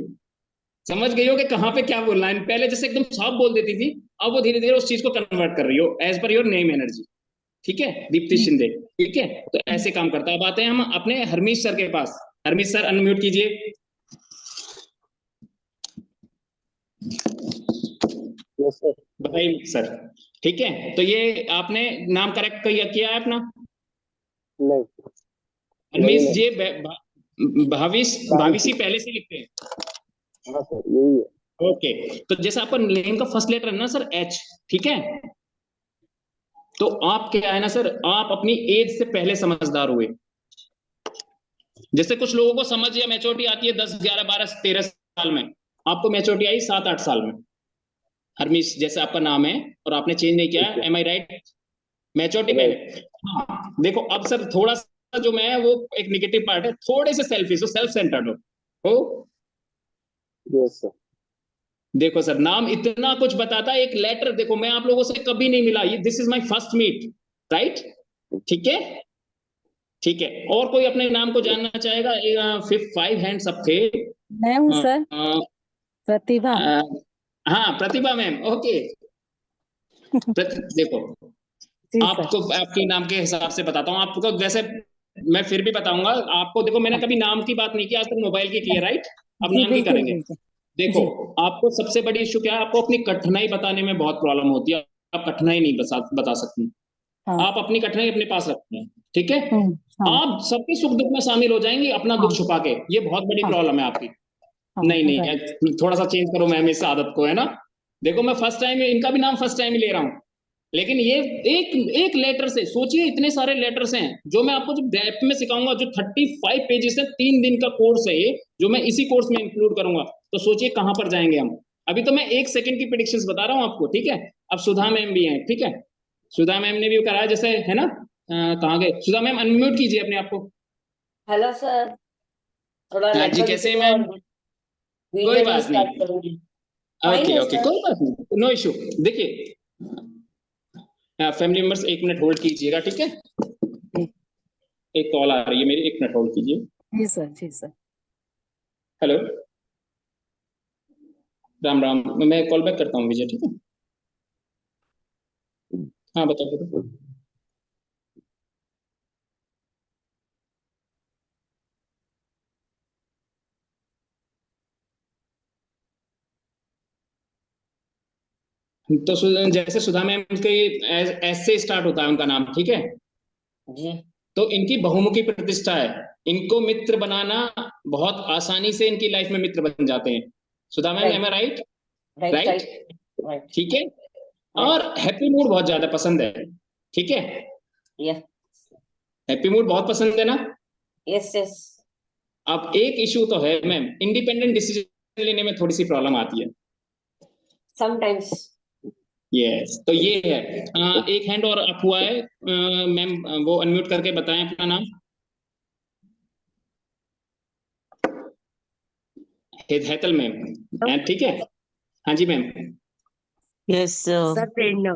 समझ गई हो कि कहाँ पे क्या बोलना है। पहले जैसे एकदम साफ बोल देती थी, अब वो धीरे धीरे उस चीज को कन्वर्ट कर रही हो as per your name energy, ठीक है दीप्ति शिंदे, ठीक है। तो ऐसे काम करता है। अब आते हैं हम अपने हरमीश सर के पास। हरमीश सर अनम्यूट कीजिए। Yes sir. बताइए सर। ठीक है, तो ये आपने नाम करेक्ट किया है अपना? नहीं हरमीश नहीं जी भाविशी पहले से लिखते हैं। हाँ सर यही है। ओके, तो जैसे आपका नेम का फर्स्ट लेटर है ना सर एच, ठीक है। तो आप क्या है ना सर, आप अपनी एज से पहले समझदार हुए। जैसे कुछ लोगों को समझ या मैच्योरिटी आती है 10 11 12 13 साल में, आपको मैच्योरिटी आई 7 8 साल में। हरमीश जैसे आपका नाम है और आपने चेंज नहीं किया, एम आई राइट, मैच्योरिटी पहले। हाँ, देखो अब सर थोड़ा सा जो मैं वो एक निगेटिव पार्ट है, थोड़े से सेल्फिश हो, सेल्फ सेंटर्ड हो। Yes sir. देखो सर नाम इतना कुछ बताता है, एक लेटर देखो, मैं आप लोगों से कभी नहीं मिला, ये this is my first meet, right, ठीक है, ठीक है। और कोई अपने नाम को जानना चाहेगा? 5 हैंड्स अप थे। मैं हूँ सर, अ, प्रतिभा। हाँ प्रतिभा मैम, ओके। देखो जी सर। आपको आपके नाम के हिसाब से बताता हूँ आपको, वैसे मैं फिर भी बताऊंगा आपको। देखो मैंने कभी नाम की बात नहीं की आज तक, मोबाइल की है, राइट, अब जी नाम की बिल्कुल करेंगे। बिल्कुल। देखो जी आपको सबसे बड़ी इशू क्या है, आपको अपनी कठिनाई बताने में बहुत प्रॉब्लम होती है, आप कठिनाई नहीं बता सकती, हाँ। आप अपनी कठिनाई अपने पास रखते हैं, ठीक है। हाँ। आप सबके सुख दुख में शामिल हो जाएंगे अपना दुख हाँ। छुपा के, ये बहुत बड़ी हाँ। प्रॉब्लम है आपकी। हाँ, नहीं नहीं right. यार, थोड़ा सा चेंज करो मैम इस आदत को, है ना। देखो मैं फर्स्ट टाइम इनका भी नाम फर्स्ट टाइम ही ले रहा हूँ, लेकिन ये एक एक लेटर से सोचिए, इतने सारे लेटर्स हैं जो मैं आपको जो डेप्थ में सिखाऊंगा, जो 35 पेजेस है, 3 दिन का कोर्स है ये, जो मैं इसी कोर्स में इंक्लूड करूंगा। तो सोचिए कहां पर जाएंगे हम। अभी तो मैं 1 सेकंड की प्रेडिक्शंस बता रहा हूं आपको, ठीक है। अब सुधा मैम भी हैं, ठीक है। सुधा मैम ने भी कराया जैसे, है ना। कहाँ गए सुधा मैम, अनम्यूट कीजिए अपने आप को। हेलो सर, थोड़ा हाँ जी, नेटवर्क कैसे हैं इशू मैम? और कोई वीडियो बात रिस्टार्ट नहीं, करूंगी। फाइन ओके है ओके, सर। कोई बात नहीं, नो इशू। देखिए फैमिली मेंबर्स 1 मिनट होल्ड कीजिएगा, ठीक है। एक कॉल आ रही है मेरी, 1 मिनट होल्ड कीजिए। जी सर, जी सर। हेलो, राम राम, मैं कॉल बैक करता हूँ विजय, ठीक है। हाँ बताओ बताओ। तो जैसे सुधा मैम के एस से स्टार्ट होता है उनका नाम, ठीक है। जी। तो इनकी बहुमुखी प्रतिष्ठा है, इनको मित्र बनाना बहुत आसानी से इनकी लाइफ में मित्र बन जाते हैं। Sudha ma'am, right am I right? Right right, right right ठीक है। राइट। और हैप्पी मूड बहुत ज्यादा पसंद है, ठीक है। यस हैप्पी मूड बहुत पसंद है ना। Yes yes. अब एक इशू तो है मैम, इंडिपेंडेंट डिसीजन लेने में थोड़ी सी प्रॉब्लम आती है। समटाइम्स। यस, तो ये है। एक हैंड और अप हुआ है मैम, वो अनम्यूट करके बताएं अपना नाम। हेतल मैम, ठीक है। हाँ जी मैम। Yes sir. प्रेरणा।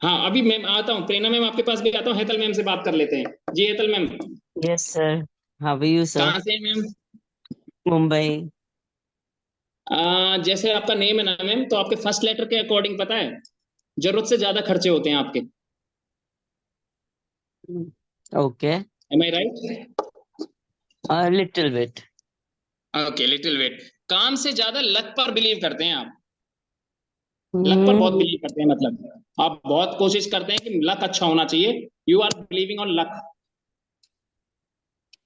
हाँ अभी मैम आता हूँ, प्रेरणा मैम आपके पास भी आता हूँ, हेतल मैम से बात कर लेते हैं जी। Hetal ma'am, yes sir, how are you sir? कहाँ से हैं मैम? मुंबई। जैसे आपका नेम है ना मैम, तो आपके फर्स्ट लेटर के अकॉर्डिंग पता है, जरूरत से ज्यादा खर्चे होते हैं आपके। Okay, am I right? Little bit. Okay, little wait. काम से ज्यादा लक पर बिलीव करते हैं आप, लक पर बहुत बिलीव करते हैं, मतलब आप बहुत कोशिश करते हैं कि लक अच्छा होना चाहिए, you are believing on luck.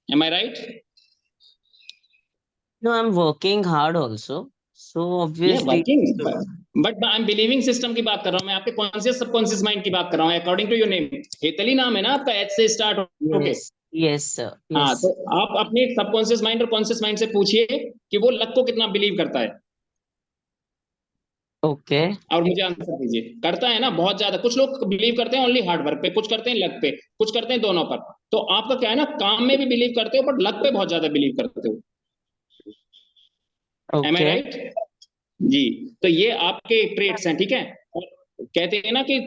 Am I right? No, I am working hard also, so ये obviously. Working, but I am believing system की बात कर रहा हूँ मैं, आपके कॉन्शियस सबकॉन्शियस माइंड की बात कर रहा हूँ। अकॉर्डिंग टू योर नेम, हेतली नाम है ना आपका, एच से स्टार्ट होके। यस यस सर, हाँ, यस। तो आप अपने सबकॉन्शियस माइंड और कॉन्शियस माइंड से पूछिए कि वो लक को कितना बिलीव करता है, ओके। और मुझे आंसर दीजिए। करता है ना बहुत ज्यादा। कुछ लोग बिलीव करते हैं ओनली हार्ड वर्क पे, कुछ करते हैं लक पे, कुछ करते हैं दोनों पर। तो आपका क्या है ना, काम में भी बिलीव करते हो बट लक पे बहुत ज्यादा बिलीव करते हो। एम आई ओके। राइट? जी। तो ये आपके ट्रेट्स हैं, ठीक है। और कहते हैं ना कि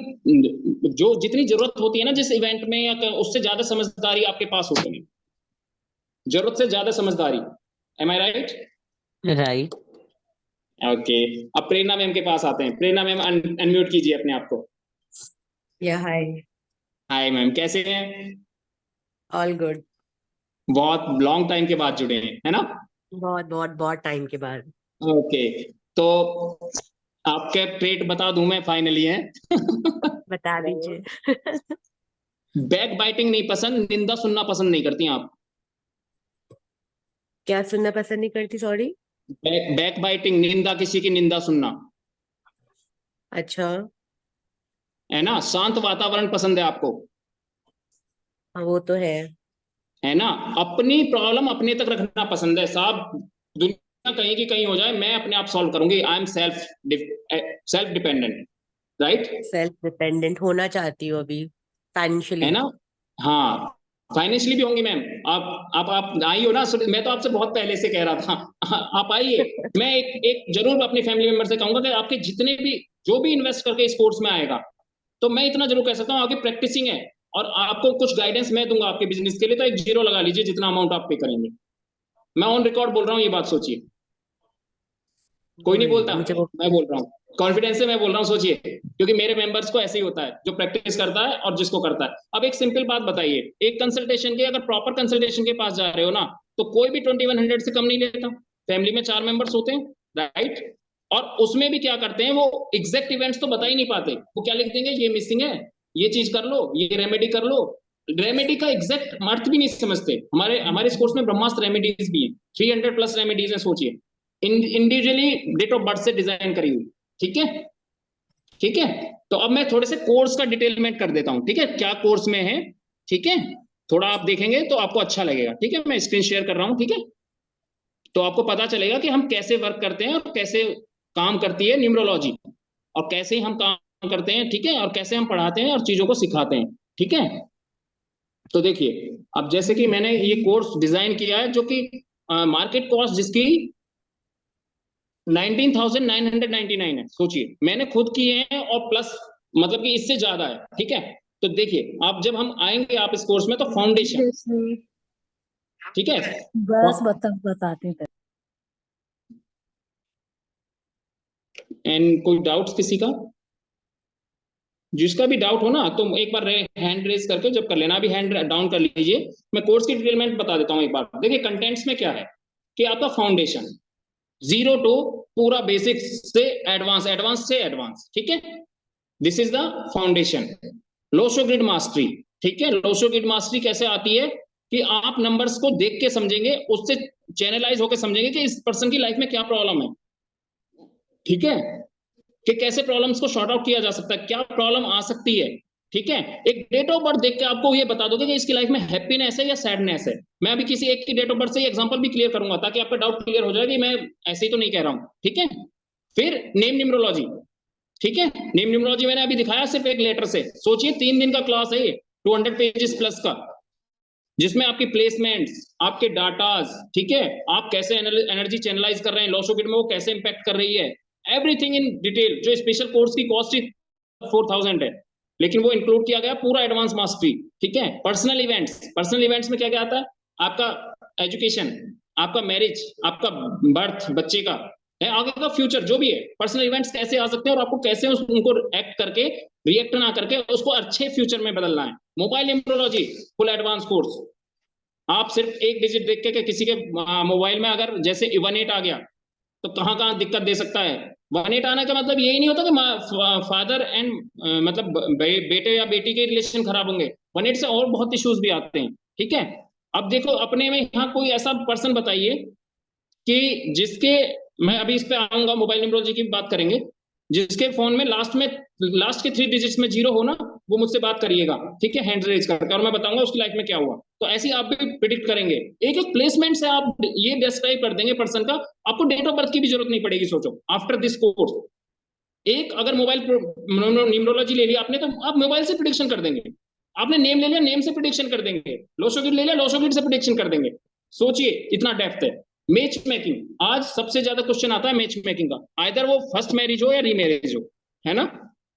जो जितनी जरूरत होती है ना जिस इवेंट में, या उससे ज्यादा समझदारी आपके पास होती है, जरूरत से ज्यादा समझदारी। M I right? Right. Okay. अब प्रेरणा मैम के पास आते हैं। प्रेरणा मैम, अनम्यूट कीजिए अपने आप को। या हाय। हाय मैम, कैसे हैं? All good. बहुत लॉन्ग टाइम के बाद जुड़े हैं, है ना। बहुत बहुत बहुत टाइम के बाद। ओके, तो आपके ट्रेट बता दूं मैं फाइनली, है। बता दीजिए। बैक बाइटिंग नहीं पसंद, निंदा सुनना पसंद नहीं करती आप। क्या सुनना पसंद नहीं करती? सॉरी। बैक बाइटिंग, निंदा, किसी की निंदा सुनना, अच्छा। है ना। शांत वातावरण पसंद है आपको, हाँ वो तो है ना। अपनी प्रॉब्लम अपने तक रखना पसंद है साहब। दुनिया कहीं की कहीं हो जाए, मैं अपने आप सॉल्व करूंगी। I am self dependent, right, self dependent होना चाहती हूँ अभी, है फाइनेंशियली। ना। हाँ, फाइनेंशियली भी होंगी मैम। आप आई हो ना, मैं तो आपसे बहुत पहले से कह रहा था। आप आइए। मैं एक जरूर अपनी फैमिली मेंबर से कहूंगा कि आपके जितने भी, जो भी इन्वेस्ट करके स्पोर्ट्स में आएगा, तो मैं इतना जरूर कह सकता हूँ, आगे प्रैक्टिसिंग है, और आपको कुछ गाइडेंस मैं दूंगा आपके बिजनेस के लिए, तो एक जीरो लगा लीजिए जितना अमाउंट आप पे करेंगे। मैं ऑन रिकॉर्ड बोल रहा हूँ, ये बात सोचिए। कोई नहीं बोलता, मुझे वो। मैं बोल रहा हूँ, कॉन्फिडेंस से मैं बोल रहा हूँ, सोचिए। क्योंकि मेरे मेंबर्स को ऐसे ही होता है, जो प्रैक्टिस करता है और जिसको करता है। अब एक सिंपल बात बताइए, एक कंसल्टेशन के, अगर प्रॉपर कंसल्टेशन के पास जा रहे हो ना, तो कोई भी 2100 से कम नहीं लेता। फैमिली में 4 मेंबर्स होते हैं, राइट। और उसमें भी क्या करते हैं वो, एग्जैक्ट इवेंट्स तो बता ही नहीं पाते। वो क्या लिख देंगे, ये मिसिंग है, ये चीज कर लो, ये रेमेडी कर लो। रेमेडी का एग्जैक्ट अर्थ भी नहीं समझते। हमारे हमारे इस कोर्स में ब्रह्मास्त्र रेमेडीज भी है, 300 प्लस रेमेडीज है, सोचिए, इंडिविजुअली डेट ऑफ बर्थ से डिजाइन करी हुई। ठीक है, ठीक है। तो अब मैं थोड़े से कोर्स का डिटेलमेंट कर देता हूं, ठीक है, क्या कोर्स में है। ठीक है, थोड़ा आप देखेंगे तो आपको अच्छा लगेगा। ठीक है, मैं स्क्रीन शेयर कर रहा हूं। ठीक है, तो आपको पता चलेगा कि हम कैसे वर्क करते हैं और कैसे काम करती है न्यूमरोलॉजी, और कैसे हम काम करते हैं। ठीक है, और कैसे हम पढ़ाते हैं और चीजों को सिखाते हैं। ठीक है, तो देखिए, अब जैसे कि मैंने ये कोर्स डिजाइन किया है, जो कि मार्केट कॉस्ट जिसकी 19,999 है। सोचिए, मैंने खुद किए हैं और प्लस मतलब कि इससे ज्यादा है। ठीक है, तो देखिए, आप जब हम आएंगे आप इस कोर्स में, तो फाउंडेशन, ठीक है, बस बताते हैं। एंड कोई डाउट्स किसी का? जिसका भी डाउट हो ना, तो एक बार हैंड रेज करके जब कर लेना, अभी हैंड डाउन कर लीजिए। मैं कोर्स की डिटेल में बता देता हूं एक बार। देखिए, कंटेंट्स में क्या है कि आपका फाउंडेशन 0 to पूरा बेसिक से एडवांस, एडवांस से एडवांस। ठीक है, this is the foundation. Lo Shu grid mastery, ठीक है, लोशो ग्रिड मास्टरी कैसे आती है कि आप नंबर्स को देख के समझेंगे, उससे चैनलाइज होकर समझेंगे कि इस पर्सन की लाइफ में क्या प्रॉब्लम है। ठीक है, कि कैसे प्रॉब्लम्स को शॉर्ट आउट किया जा सकता है, क्या प्रॉब्लम आ सकती है। ठीक है, एक डेट ऑफ बर्थ देख के आपको ये बता दोगे कि इसकी लाइफ में हैप्पीनेस है या सैडनेस है। मैं अभी किसी एक की डेट ऑफ बर्थ से एग्जांपल भी क्लियर करूंगा, ताकि आपका डाउट क्लियर हो जाए कि मैं ऐसे ही तो नहीं कह रहा हूं। ठीक है, फिर नेम न्यूमरोलॉजी। ठीक है, नेम न्यूमरोलॉजी मैंने अभी दिखाया सिर्फ एक लेटर से। सोचिए, 3 दिन का क्लास है ये, 200 पेजेस प्लस का, जिसमें आपकी प्लेसमेंट्स, आपके डाटाज, ठीक है, आप कैसे एनर्जी चैनलाइज कर रहे हैं, लोशो ग्रिड में वो कैसे इंपैक्ट कर रही है, एवरीथिंग इन डिटेल। जो स्पेशल कोर्स की कॉस्ट ही 4,000 है, लेकिन वो इंक्लूड किया गया पूरा एडवांस मास्टरी। ठीक है, पर्सनल इवेंट्स, पर्सनल इवेंट्स में क्या क्या आता है, आपका एजुकेशन, आपका मैरिज, आपका बर्थ बच्चे का है, आगे का फ्यूचर जो भी है, पर्सनल इवेंट्स कैसे आ सकते हैं और आपको कैसे उनको एक्ट करके, रिएक्ट ना करके उसको अच्छे फ्यूचर में बदलना है। Mobile numerology full advance course. आप सिर्फ एक डिजिट देख के किसी के मोबाइल में अगर जैसे 18 आ गया, तो कहाँ कहाँ दिक्कत दे सकता है। 18 आने का मतलब यही नहीं होता कि फादर एंड मतलब बेटे या बेटी के रिलेशन खराब होंगे। 18 से और बहुत इश्यूज भी आते हैं। ठीक है, अब देखो, अपने में यहाँ कोई ऐसा पर्सन बताइए कि जिसके, मैं अभी इस पे आऊंगा, मोबाइल न्यूमरोलॉजी की बात करेंगे, जिसके फोन में लास्ट के 3 डिजिट्स में 0 हो ना, वो मुझसे बात करिएगा। ठीक है, हैंड रेज करके, और मैं बताऊंगा उसकी लाइफ में क्या हुआ। तो ऐसे ही आप भी प्रिडिक्ट करेंगे, एक एक प्लेसमेंट से आप ये डिस्क्राइब कर देंगे पर्सन का, आपको डेट ऑफ बर्थ की भी जरूरत नहीं पड़ेगी। सोचो, आफ्टर दिस कोर्स, एक अगर मोबाइल न्यूमरोलॉजी ले लिया आपने, तो आप मोबाइल से प्रिडिक्शन कर देंगे। आपने नेम ले लिया, नेम से प्रिडिक्शन कर देंगे। लोशो ग्रिड ले लिया, लोशो ग्रिड से प्रिडिक्शन कर देंगे। सोचिए, इतना डेप्थ है। मैच मेकिंग, आज सबसे ज्यादा क्वेश्चन आता है मैच मेकिंग का, आइदर वो फर्स्ट मैरिज हो या रीमैरिज हो, है ना।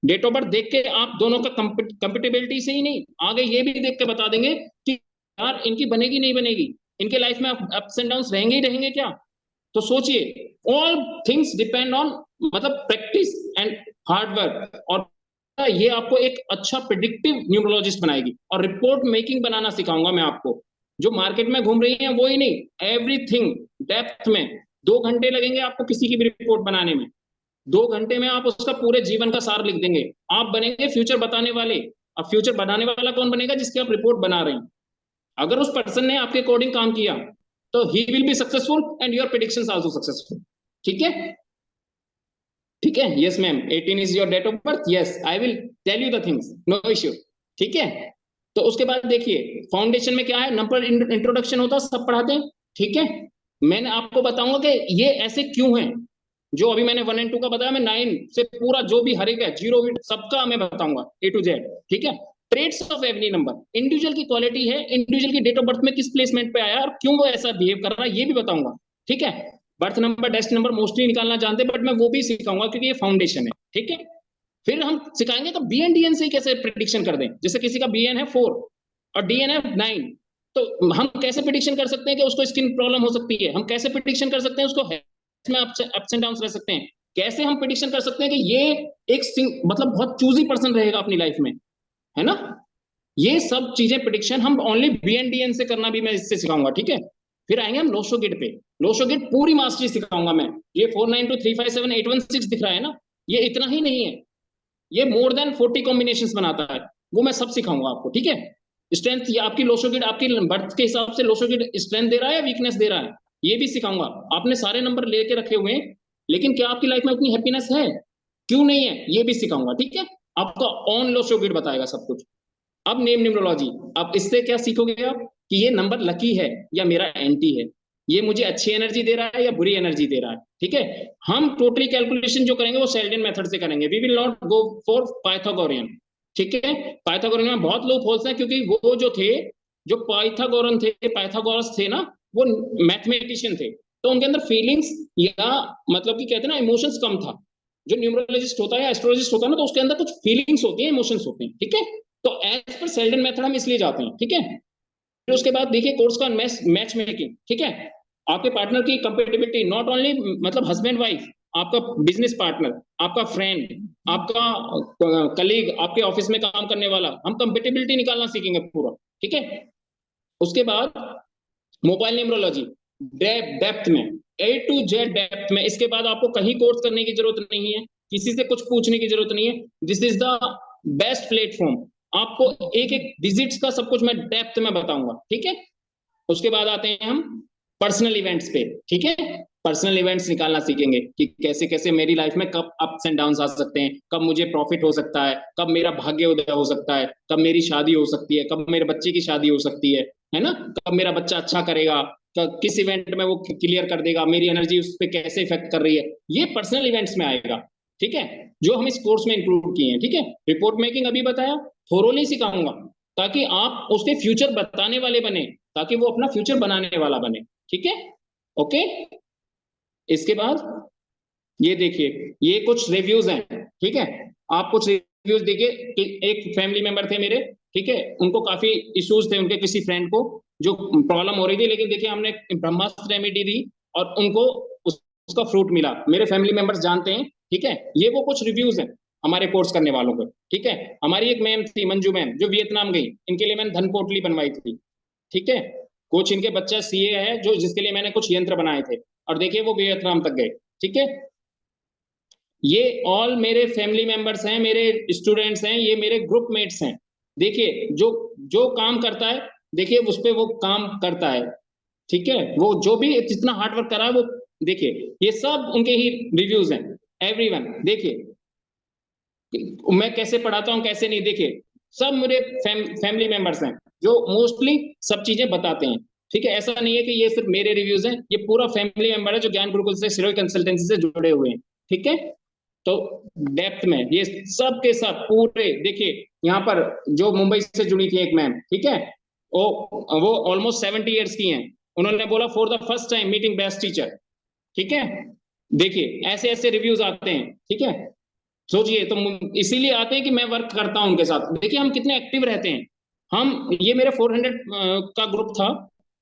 डेट ऑफ बर्थ देख के आप दोनों का कंपेटिबिलिटी से ही नहीं, आगे ये भी देख के बता देंगे कि यार इनकी बनेगी नहीं बनेगी, इनके लाइफ में अप्स एंड डाउन्स रहेंगे ही रहेंगे क्या। तो सोचिए, ऑल थिंग्स डिपेंड ऑन मतलब प्रैक्टिस एंड हार्ड वर्क, और ये आपको एक अच्छा प्रिडिक्टिव न्यूमरोलॉजिस्ट बनाएगी। और रिपोर्ट मेकिंग बनाना सिखाऊंगा मैं आपको, जो मार्केट में घूम रही है वो ही नहीं, एवरीथिंग डेप्थ में। 2 घंटे लगेंगे आपको किसी की भी रिपोर्ट बनाने में, 2 घंटे में आप उसका पूरे जीवन का सार लिख देंगे। आप बनेंगे फ्यूचर बताने वाले। अब फ्यूचर बनाने वाला कौन बनेगा? जिसकी आप रिपोर्ट बना रहे हैं। अगर उस पर्सन ने आपके अकॉर्डिंग काम किया, तो he will be successful and your predictions also successful. ठीक है, ठीक है, yes ma'am, 18 is your date of birth, yes I will tell you the things, no issue. ठीक है, तो उसके बाद देखिए, फाउंडेशन में क्या है, नंबर इंट्रोडक्शन होता है, सब पढ़ाते हैं। ठीक है, मैंने आपको बताऊंगा कि ये ऐसे क्यों है। जो अभी मैंने 1 and 2 का बताया, मैं 9 से पूरा जो भी हर एक है, 0 सबका मैं बताऊंगा A to Z। ठीक है, traits of every number, individual की क्वालिटी है, इंडिविजुअल की डेट ऑफ बर्थ में किस प्लेसमेंट पे आया और क्यों वो ऐसा बिहेव कर रहा है, ये भी बताऊंगा। ठीक है, birth number, destiny number mostly निकालना जानते हैं, बट मैं वो भी सिखाऊंगा क्योंकि ये फाउंडेशन है। ठीक है, फिर हम सिखाएंगे कि BN DN से कैसे प्रेडिक्शन कर दें। जैसे किसी का BN है 4 और DN है 9, तो हम कैसे प्रेडिक्शन कर सकते हैं कि उसको स्किन प्रॉब्लम हो सकती है, हम कैसे प्रेडिक्शन कर सकते हैं उसको में अप्स एंड डाउन्स रह सकते हैं, कैसे हम प्रेडिक्शन कर सकते हैं कि ये एक मतलब बहुत चूजी पर्सन रहेगा अपनी लाइफ में, है ना। ये सब चीजें प्रेडिक्शन हम ओनली BN DN से करना भी मैं इससे सिखाऊंगा। ठीक है, फिर आएंगे हम लोशो ग्रिड पे। लोशो ग्रिड पूरी मास्टरी सिखाऊंगा मैं। ये 492357816 दिख रहा है ना, ये इतना ही नहीं है, ये मोर देन 40 कॉम्बिनेशंस बनाता है। वो मैं सब सिखाऊंगा आपको, ठीक है। स्ट्रेंथ, या आपकी लोसोगिड आपकी बर्थ के हिसाब से लोसोगिड स्ट्रेंथ दे रहा है या वीकनेस दे रहा है, ये भी सिखाऊंगा। आपने सारे नंबर लेके रखे हुए हैं, लेकिन क्या आपकी लाइफ में उतनी हैप्पीनेस है, क्यों नहीं है, ये भी सिखाऊंगा, ठीक है। आपका ऑन लोसोगिड बताएगा सब कुछ। अब नेम न्यूमरोलॉजी, अब इससे क्या सीखोगे आप कि ये नंबर लकी है या मेरा एंटी है, ये मुझे अच्छी एनर्जी दे रहा है या बुरी एनर्जी दे रहा है, ठीक है। हम टोटली कैलकुलेशन जो करेंगे वो सेल्डियन मेथड से करेंगे, we will not go for Pythagorean, ठीक है। पाइथागोरियन में बहुत लूप होल्स हैं, क्योंकि वो जो थे, जो पाइथागोरन थे, पाइथागोरस थे ना, वो मैथमेटिशियन थे, तो उनके अंदर फीलिंग्स या मतलब कि कहते हैं ना इमोशंस कम था। जो न्यूमरोलॉजिस्ट होता है या एस्ट्रोलॉजिस्ट होता है ना, तो उसके अंदर कुछ फीलिंग्स होती हैं, इमोशंस होते हैं, ठीक है। तो एज पर सेल्डन मेथड हम इसलिए जाते हैं, ठीक है। फिर उसके बाद देखिए कोर्स का मैच मेकिंग, ठीक है। आपके पार्टनर की कंपेटिबिलिटी, नॉट ओनली मतलब हस्बैंड वाइफ, आपका बिजनेस पार्टनर, आपका फ्रेंड, आपका कलीग, आपके ऑफिस में काम करने वाला, हम कंपेटिबिलिटी निकालना सीखेंगे पूरा, ठीक है। उसके बाद मोबाइल न्यूमरोलॉजी डेप्थ में, ए टू जेड डेप्थ में। इसके बाद आपको कहीं कोर्स करने की जरूरत नहीं है, किसी से कुछ पूछने की जरूरत नहीं है, this is the best platform. आपको एक एक डिजिट्स का सब कुछ मैं डेप्थ में बताऊंगा, ठीक है। उसके बाद आते हैं हम पर्सनल इवेंट्स पे, ठीक है। पर्सनल इवेंट्स निकालना सीखेंगे कि कैसे कैसे मेरी लाइफ में कब अप्स एंड डाउन्स आ सकते हैं, कब मुझे प्रॉफिट हो सकता है, कब मेरा भाग्य उदय हो सकता है, कब मेरी शादी हो सकती है, कब मेरे बच्चे की शादी हो सकती है ना, कब मेरा बच्चा अच्छा करेगा, किस इवेंट में वो क्लियर कर देगा, मेरी एनर्जी उस पर कैसे इफेक्ट कर रही है, ये पर्सनल इवेंट्स में आएगा, ठीक है, जो हम इस कोर्स में इंक्लूड किए हैं, ठीक है। रिपोर्ट मेकिंग अभी बताया, थोरोली सिखाऊंगा ताकि आप उसके फ्यूचर बताने वाले बने, ताकि वो अपना फ्यूचर बनाने वाला बने, ठीक है, ओके। इसके बाद ये देखिए, ये कुछ रिव्यूज हैं, ठीक है। आप कुछ रिव्यूज देखिए कि एक फैमिली मेंबर थे मेरे, ठीक है, उनको काफी इश्यूज थे, उनके किसी फ्रेंड को जो प्रॉब्लम हो रही थी, लेकिन देखिए हमने ब्रह्मास्त्र रेमेडी दी और उनको उसका फ्रूट मिला, मेरे फैमिली मेंबर्स जानते हैं, ठीक है। ये वो कुछ रिव्यूज हैं हमारे कोर्स करने वालों को, ठीक है। हमारी एक मैम थी, मंजू मैम, जो वियतनाम गई, इनके लिए मैंने धन पोटली बनवाई थी, ठीक है। कुछ इनके बच्चा सीए है, जो जिसके लिए मैंने कुछ यंत्र बनाए थे, और देखिए वो वियतनाम तक गए, ठीक है। ये ऑल मेरे फैमिली मेंबर्स हैं, मेरे स्टूडेंट्स हैं, ये मेरे ग्रुप मेट्स हैं। देखिए जो जो काम करता है, देखिए उस पर वो काम करता है, ठीक है। वो जो भी जितना हार्ड वर्क करा है, वो देखिए ये सब उनके ही रिव्यूज हैं, एवरीवन। देखिए मैं कैसे पढ़ाता हूँ कैसे नहीं, देखिए सब मेरे फैमिली मेंबर्स हैं जो मोस्टली सब चीजें बताते हैं, ठीक है। ऐसा नहीं है कि ये सिर्फ मेरे रिव्यूज हैं, ये पूरा फैमिली मेंबर है जो ज्ञान गुरुकुल से, सिरोही कंसल्टेंसी से जुड़े हुए हैं, ठीक है। तो डेप्थ में ये सब के सब पूरे, देखिए यहाँ पर जो मुंबई से जुड़ी थी एक मैम, ठीक है, वो ऑलमोस्ट 70 ईयर्स की हैं, उन्होंने बोला for the first time meeting best teacher, ठीक है। देखिए ऐसे ऐसे रिव्यूज आते हैं, ठीक है। सोचिए, तो इसीलिए आते हैं कि मैं वर्क करता हूं उनके साथ। देखिए हम कितने एक्टिव रहते हैं। हम, ये मेरे 400 का ग्रुप था,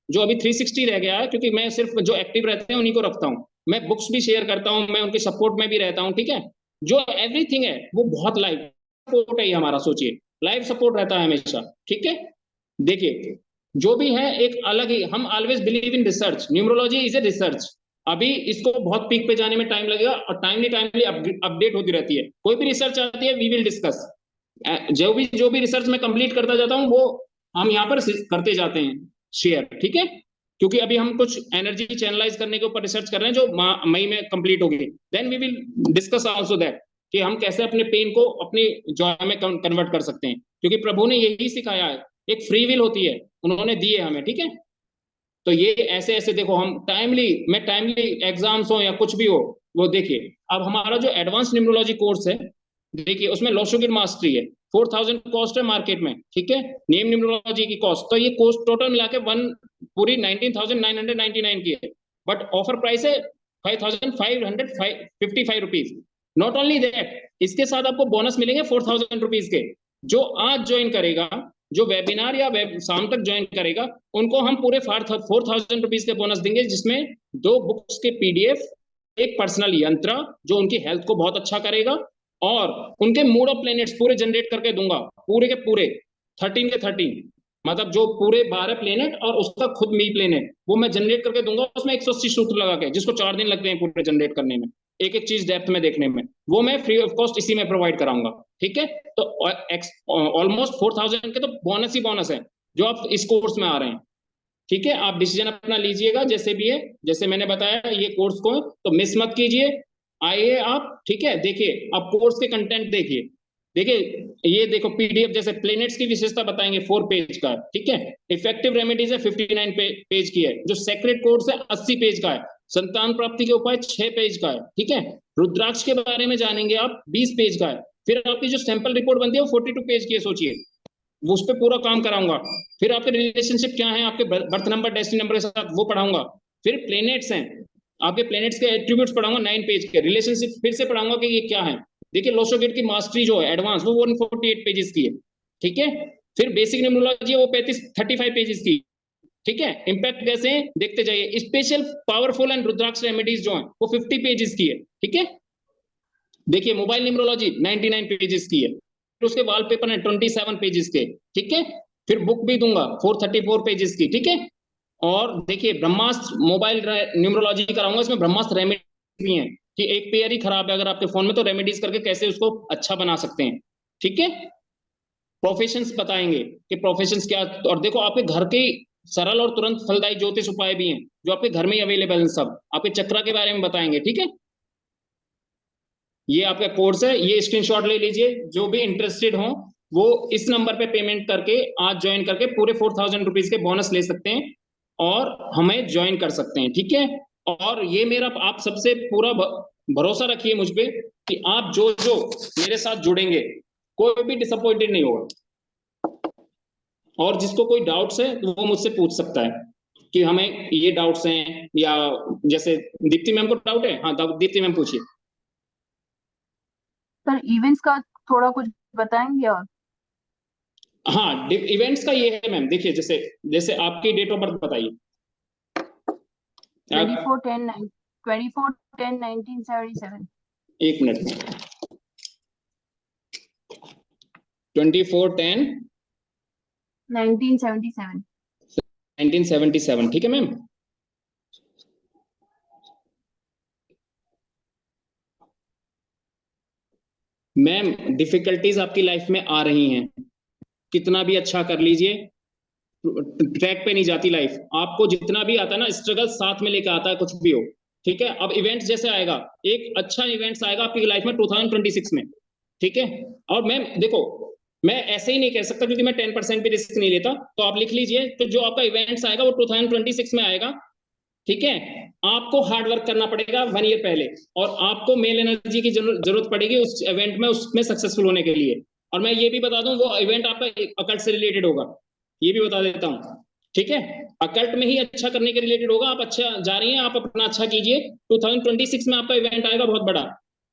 जो अभी 360 रह गया है, क्योंकि मैं सिर्फ जो एक्टिव रहते हैं उन्हीं को रखता हूं। मैं बुक्स भी शेयर करता हूं, मैं उनके सपोर्ट में भी रहता हूं, ठीक है। जो एवरीथिंग है वो बहुत लाइव सपोर्ट है हमारा, सोचिए लाइव सपोर्ट रहता है हमेशा, ठीक है। देखिए जो भी है एक अलग ही, हम always believe in research, numerology is a research. अभी इसको बहुत पीक पे जाने में टाइम लगेगा, और टाइमली अपडेट होती रहती है। कोई भी रिसर्च आती है, वी विल डिस्कस। जो भी रिसर्च मैं कंप्लीट करता जाता हूं, वो हम यहाँ पर करते जाते हैं शेयर, ठीक है। क्योंकि अभी हम कुछ एनर्जी चैनलाइज करने के ऊपर रिसर्च कर रहे हैं, जो मई में कंप्लीट होगी। Then we will discuss also that कि हम कैसे अपने पेन को अपनी जॉय में कन्वर्ट कर सकते हैं, क्योंकि प्रभु ने यही सिखाया है, एक फ्री विल होती है, उन्होंने दी है हमें, ठीक है। तो ये ऐसे ऐसे देखो, हम टाइमली एग्जाम्स हो या कुछ भी हो, वो देखिए। अब हमारा जो एडवांस न्यूमरोलॉजी कोर्स है, देखिए उसमें लोसोगिड मास्टरी है, 4000 कॉस्ट है मार्केट में, ठीक है। नेम न्यूमरोलॉजी की कॉस्ट, तो ये कॉस्ट टोटल मिला के पूरी 19,999 की है, बट ऑफर प्राइस है 5,555 रुपीज। नॉट ओनली दैट, इसके साथ आपको बोनस मिलेंगे 4,000 रुपीज के। जो आज ज्वाइन करेगा, जो वेबिनार या शाम तक ज्वाइन करेगा, उनको हम पूरे 4,000 रुपीज के बोनस देंगे, जिसमें 2 बुक्स के पीडीएफ, एक पर्सनल यंत्र जो उनकी हेल्थ को बहुत अच्छा करेगा, और उनके मूड ऑफ प्लेनेट्स पूरे जनरेट करके दूंगा, पूरे के पूरे 13 के 13, मतलब जो पूरे 12 प्लेनेट और उसका खुद मी प्लेनेट, वो मैं जनरेट करके दूंगा। उसमें 180 सूत्र लगा के, जिसको 4 दिन लगते हैं पूरे जनरेट करने में, एक एक चीज डेप्थ में देखने में, वो मैं फ्री ऑफ कॉस्ट इसी में प्रोवाइड कराऊंगा, ठीक है। तो ऑलमोस्ट 4000 के तो बोनस ही बोनस है जो आप इस कोर्स में आ रहे हैं, ठीक है। आप डिसीजन अपना लीजिएगा जैसे भी है, जैसे मैंने बताया ये कोर्स को तो मिस मत कीजिए, आइए आप, ठीक है। देखिए आप कोर्स के कंटेंट देखिए, देखिए ये देखो पीडीएफ, जैसे प्लेनेट्स की विशेषता बताएंगे 4 पेज का, ठीक है। इफेक्टिव रेमेडीज है 59 पेज की है, जो सेक्रेट कोर्स है 80 पेज का है, संतान प्राप्ति के उपाय 6 पेज का है, ठीक है। रुद्राक्ष के बारे में जानेंगे आप 20 पेज का है, फिर आपकी जो सैंपल रिपोर्ट बनती है वो 42 पेज की है, सोचिए, वो उस पर पूरा काम कराऊंगा। फिर आपके रिलेशनशिप क्या है, आपके बर्थ नंबर डेस्टिनी नंबर के साथ वो पढ़ाऊंगा। फिर प्लेनेट्स हैं, आपके प्लेनेट्स के एट्रीब्यूट्स पढ़ाऊंगा 9 पेज के। रिलेशनशिप फिर से पढ़ाऊंगा कि ये क्या है। देखिए लोसोगेट की मास्टरी जो है एडवांस वो 148 पेजेस की है, ठीक है। फिर बेसिक न्यूमरोलॉजी है वो 35 पेजेस की, ठीक है। इंपैक्ट कैसे हैं देखते जाइए। Special powerful and rudraksha remedies जो है वो 50 पेजेस की है, ठीक है। देखिए मोबाइल न्यूमरोलॉजी 99 पेजेस की है, फिर उसके वॉलपेपर है 27 पेजेस के, ठीक है। फिर बुक भी दूंगा 434 पेजेस की, ठीक है। और देखिए ब्रह्मास्त्र मोबाइल न्यूमरोलॉजी कराऊंगा, इसमें ब्रह्मास्त्र रेमेडीज भी हैं कि एक पेयर ही खराब है अगर आपके फोन में, तो रेमेडीज करके कैसे उसको अच्छा बना सकते हैं, ठीक है। प्रोफेशंस बताएंगे कि प्रोफेशंस क्या, और देखो आपके घर के सरल और तुरंत फलदायी ज्योतिष उपाय भी हैं जो आपके घर में ही अवेलेबल हैं, सब आपके चक्रा के बारे में बताएंगे, ठीक है। ये आपका कोर्स है, ये स्क्रीनशॉट ले लीजिए, जो भी इंटरेस्टेड हो वो इस नंबर पे पेमेंट करके आज ज्वाइन करके पूरे 4000 रुपीज के बोनस ले सकते हैं और हमें ज्वाइन कर सकते हैं, ठीक है। और ये मेरा आप सबसे पूरा भरोसा रखिए मुझ पे कि आप जो जो मेरे साथ जुड़ेंगे कोई भी डिसअपॉइंटेड नहीं होगा। और जिसको कोई डाउट्स है तो वो मुझसे पूछ सकता है कि हमें ये डाउट्स हैं, या जैसे दीप्ति मैम को डाउट है, हाँ दीप्ति मैम पूछिए। सर इवेंट्स का थोड़ा कुछ बताएंगे और? हाँ इवेंट्स का ये है मैम, देखिए जैसे जैसे आपकी डेट ऑफ बर्थ बताइए। 24/10/1977। एक मिनट में 24/10 1977। 1977, ठीक है मैम। मैम डिफिकल्टीज आपकी लाइफ में आ रही हैं, कितना भी अच्छा कर लीजिए ट्रैक पे नहीं जाती लाइफ। आपको जितना भी आता है ना स्ट्रगल साथ में लेकर आता है, कुछ भी हो, ठीक है। अब इवेंट्स जैसे आएगा, एक अच्छा इवेंट्स आएगा आपकी लाइफ में 2026 में, ठीक है। और मैम देखो मैं ऐसे ही नहीं कह सकता क्योंकि मैं 10% भी रिस्क नहीं लेता, तो आप लिख लीजिए तो जो आपका इवेंट्स आएगा वो 2026 में आएगा, ठीक है। आपको हार्ड वर्क करना पड़ेगा 1 ईयर पहले, और आपको मेल एनर्जी की जरूरत पड़ेगी उस इवेंट में, उसमें सक्सेसफुल होने के लिए। और मैं ये भी बता दूं वो इवेंट आपका अकल्ट से रिलेटेड होगा, ये भी बता देता हूं, ठीक है। अकल्ट में ही अच्छा करने के रिलेटेड होगा। आप अच्छा जा रही हैं, आप अपना अच्छा कीजिए। 2026 में आपका इवेंट आएगा बहुत बड़ा,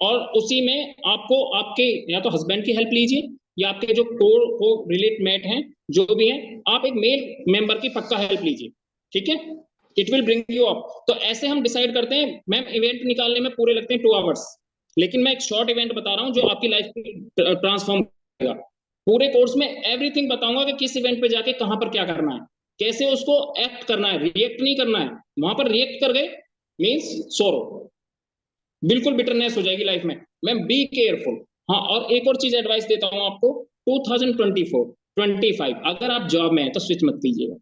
और उसी में आपको आपके या तो हस्बैंड की हेल्प लीजिए या आपके जो को रिलेट मेट हैं जो भी हैं, आप एक मेल मेंबर की पक्का हेल्प लीजिए, ठीक है। It will bring you up. तो ऐसे हम डिसाइड करते हैं मैम, इवेंट निकालने में पूरे लगते हैं 2 आवर्स, लेकिन मैं एक शॉर्ट इवेंट बता रहा हूं जो आपकी लाइफ को ट्रांसफॉर्म करेगा। पूरे कोर्स में एवरीथिंग बताऊंगा कि किस इवेंट पे जाके कहां पर क्या करना है, कैसे उसको एक्ट करना है, रिएक्ट नहीं करना है। वहां पर रिएक्ट कर गए मीन्स सोरो, बिल्कुल बिटरनेस हो जाएगी लाइफ में। Ma'am be careful. हाँ और एक और चीज एडवाइस देता हूं आपको, 2024-25 अगर आप जॉब में है तो स्विच मत कीजिएगा।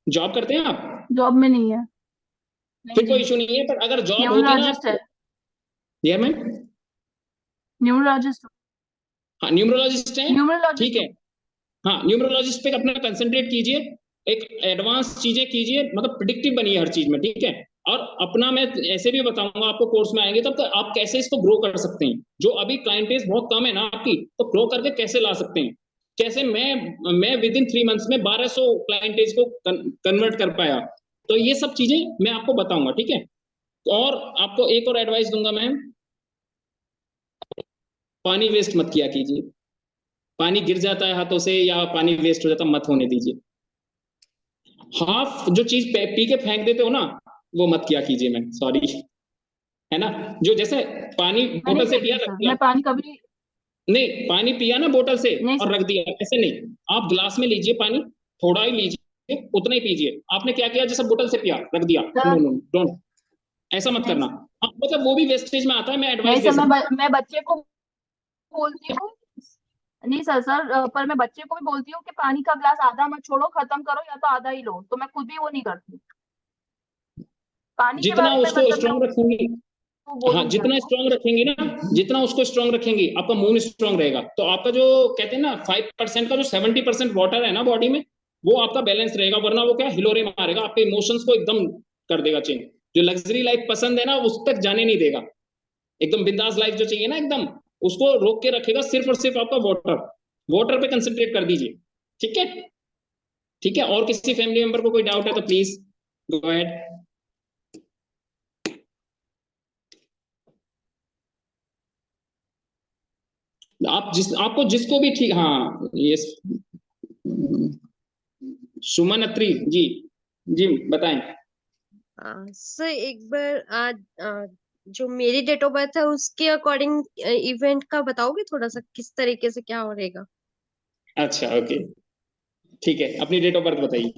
जॉब करते हैं आप? जॉब में नहीं है। फिर कोई इशू नहीं है, पर अगर जॉब होती ना न्यूमरोलॉजिस्ट है। ये मैम न्यूमरोलॉजिस्ट। हाँ न्यूमरोलॉजिस्ट है, न्यूमरोलॉजिस्ट ठीक है। हाँ न्यूमरोलॉजिस्ट पे अपना कंसंट्रेट कीजिए, एक एडवांस चीजें कीजिए, मतलब प्रिडिक्टिव बनिए हर चीज में, ठीक है। और अपना मैं ऐसे भी बताऊंगा आपको कोर्स में आएंगे तब आप कैसे इसको ग्रो कर सकते हैं। जो अभी क्लाइंट बेस बहुत कम है ना आपकी, तो ग्रो करके कैसे ला सकते हैं। जैसे मैं विद इन 3 मंथ्स में 1200 क्लाइंट बेस को कन्वर्ट कर पाया। तो ये सब चीजें मैं आपको बताऊंगा, ठीक है। और आपको एक और एडवाइस दूंगा मैम, पानी वेस्ट मत किया कीजिए। पानी गिर जाता है हाथों से या पानी वेस्ट हो जाता, मत होने दीजिए। हाफ जो चीज पी के फेंक देते हो ना, वो मत किया कीजिए मैम, सॉरी, है ना। जो जैसे पानी बोतल से पिया, रख दिया, मैं पानी कभी नहीं, पानी पिया ना बोतल से नहीं और रख दिया, ऐसे नहीं। आप गिलास में लीजिए पानी, थोड़ा ही लीजिए, उतना ही पीजिए। आपने क्या किया, जैसे बोतल से पिया रख दिया, नो नो डोंट। ऐसा मत नहीं करना। हाँ, मतलब वो भी वेस्टेज में आता है, मैं नहीं एडवाइस दे सर, सकता हूँ। मैं बच्चे को बोलती हूँ। नहीं सर पर मैं बच्चे को भी बोलती हूँ कि पानी का ग्लास आधा मत छोड़ो, खत्म करो, या तो आधा ही लो, तो मैं खुद भी वो नहीं करती। पानी के जितना बारे में उसको मतलब मैं स्ट्रांग रखेंगी, उसको हाँ बोलूंगी जितना आपको। स्ट्रांग रखेंगी ना, जितना उसको स्ट्रांग रखेंगी, आपका मून स्ट्रांग रहेगा। तो आपका जो कहते हैं ना 5% का जो 70% वाटर है ना बॉडी में, वो आपका बैलेंस रहेगा। वरना वो क्या हिलोरे मारेगा, आपके इमोशंस को एकदम कर देगा चेंज। जो लग्जरी लाइफ पसंद है ना, उस तक जाने नहीं देगा। एकदम बिंदास लाइफ जो चाहिए ना एकदम, उसको रोक के रखेगा सिर्फ और सिर्फ आपका वाटर। वाटर पे कंसंट्रेट कर दीजिए। ठीक है, ठीक है। और किसी फैमिली मेंबर को कोई डाउट है तो प्लीज गो अहेड। आप आपको जिसको भी ठीक, हाँ ये सुमन अत्री जी, जी बताएं। सर एक बार जो मेरी डेट ऑफ बर्थ है उसके अकॉर्डिंग इवेंट का बताओगे थोड़ा सा, किस तरीके से क्या हो रहेगा? अच्छा ओके, ठीक है, अपनी डेट ऑफ बर्थ बताइए।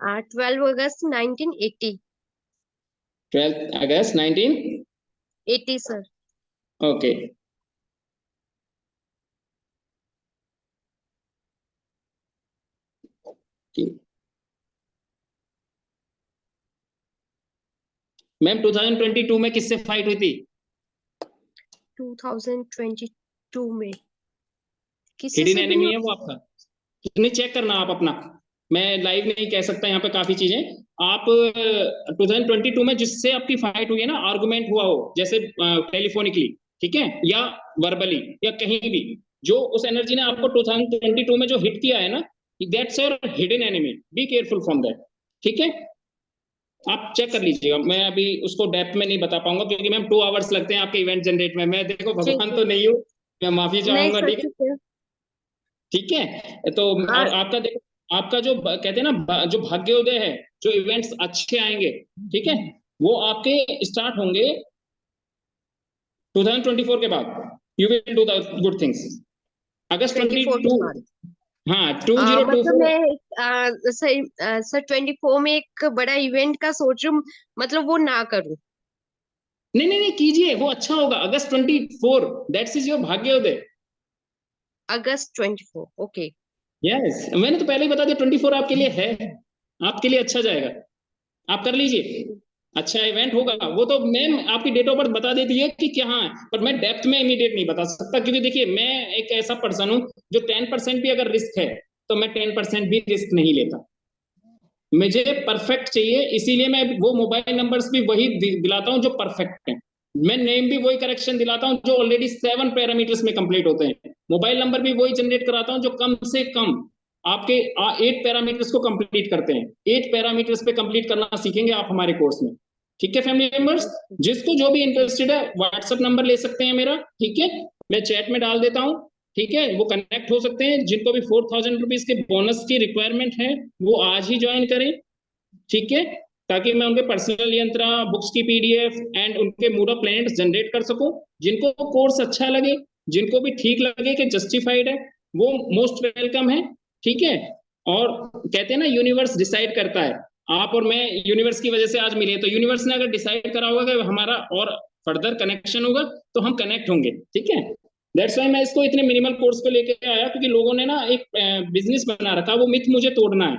12 अगस्त 1980। 12 अगस्त 1980 80 सर। ओके। मैम 2022 में किससे फाइट हुई थी? 2022 में किसी हिडन से भी नहीं एनिमी है वो आपका, नहीं चेक करना आप अपना। मैं लाइव नहीं कह सकता यहाँ पे काफी चीजें। आप 2022 में जिससे आपकी फाइट हुई है ना, आर्गुमेंट हुआ हो, जैसे टेलीफोनिकली, ठीक है, या वर्बली, या कहीं भी, जो उस एनर्जी ने आपको 2022 में जो हिट किया है ना, that's your hidden enemy. Be careful from that. ठीक है, आप चेक कर लीजिएगा। मैं अभी उसको डेप्थ में नहीं बता पाऊंगा, क्योंकि मैम 2 आवर्स लगते हैं आपके इवेंट जनरेट में। मैं देखो जी भगवान जी। तो नहीं हूँ, मैं माफी नहीं चाहूंगा। सर ठीक है, ठीक है। ठीक है। तो आ, और आपका देखो, आपका जो कहते हैं ना जो भाग्योदय है, जो इवेंट्स अच्छे आएंगे, ठीक है, वो आपके स्टार्ट होंगे 2024 के बाद। You will do the good things. अगस्त 24 के 22, बाद। हाँ मतलब 2024। मैं सर 24 में एक बड़ा इवेंट का सोच रही हूँ, मतलब वो ना करूँ। नहीं नहीं नहीं कीजिए, वो अच्छा होगा। अगस्त 24, दैट्स इज योर भाग्योदय। अगस्त 24, ओके। यस, मैंने तो पहले ही बता दिया 24 आपके लिए है, आपके लिए अच्छा जाएगा। आप कर लीजिए, अच्छा इवेंट होगा वो। तो मैम आपकी डेट ऑफ बर्थ बता देती है कि क्या है, पर मैं डेप्थ में इमीडिएट नहीं बता सकता, क्योंकि देखिए मैं एक ऐसा पर्सन हूं जो 10% भी अगर रिस्क है तो मैं 10% भी रिस्क नहीं लेता। मुझे परफेक्ट चाहिए, इसीलिए मैं वो मोबाइल नंबर्स भी वही दिलाता हूं जो परफेक्ट है। मैं नेम भी वही करेक्शन दिलाता हूं जो ऑलरेडी 7 पैरामीटर्स में कंप्लीट होते हैं। मोबाइल नंबर भी वही जनरेट कराता हूं जो कम से कम आपके 8 पैरामीटर्स को कंप्लीट करते हैं। 8 पैरामीटर्स पे कंप्लीट करना सीखेंगे आप हमारे कोर्स में। ठीक है फैमिली मेंबर्स, जिसको जो भी इंटरेस्टेड है व्हाट्सएप नंबर ले सकते हैं मेरा, ठीक है, मैं चैट में डाल देता हूँ। ठीक है, वो कनेक्ट हो सकते हैं। जिनको भी 4000 रुपीज के बोनस की रिक्वायरमेंट है वो आज ही ज्वाइन करें। ठीक है, ताकि मैं उनके पर्सनल यंत्र, बुक्स की पीडीएफ एंड उनके मूड ऑफ प्लैनेट्स जनरेट कर सकूं। जिनको कोर्स अच्छा लगे, जिनको भी ठीक लगे कि जस्टिफाइड है, वो मोस्ट वेलकम है। ठीक है, और कहते हैं ना यूनिवर्स डिसाइड करता है। आप और मैं यूनिवर्स की वजह से आज मिले, तो यूनिवर्स ने अगर डिसाइड करा होगा कि हमारा और फर्दर कनेक्शन होगा, तो हम कनेक्ट होंगे। ठीक है, दैट्स वाई मैं इसको इतने मिनिमल कोर्स पे लेके आया, क्योंकि लोगों ने ना एक बिजनेस बना रखा, वो मिथ मुझे तोड़ना है।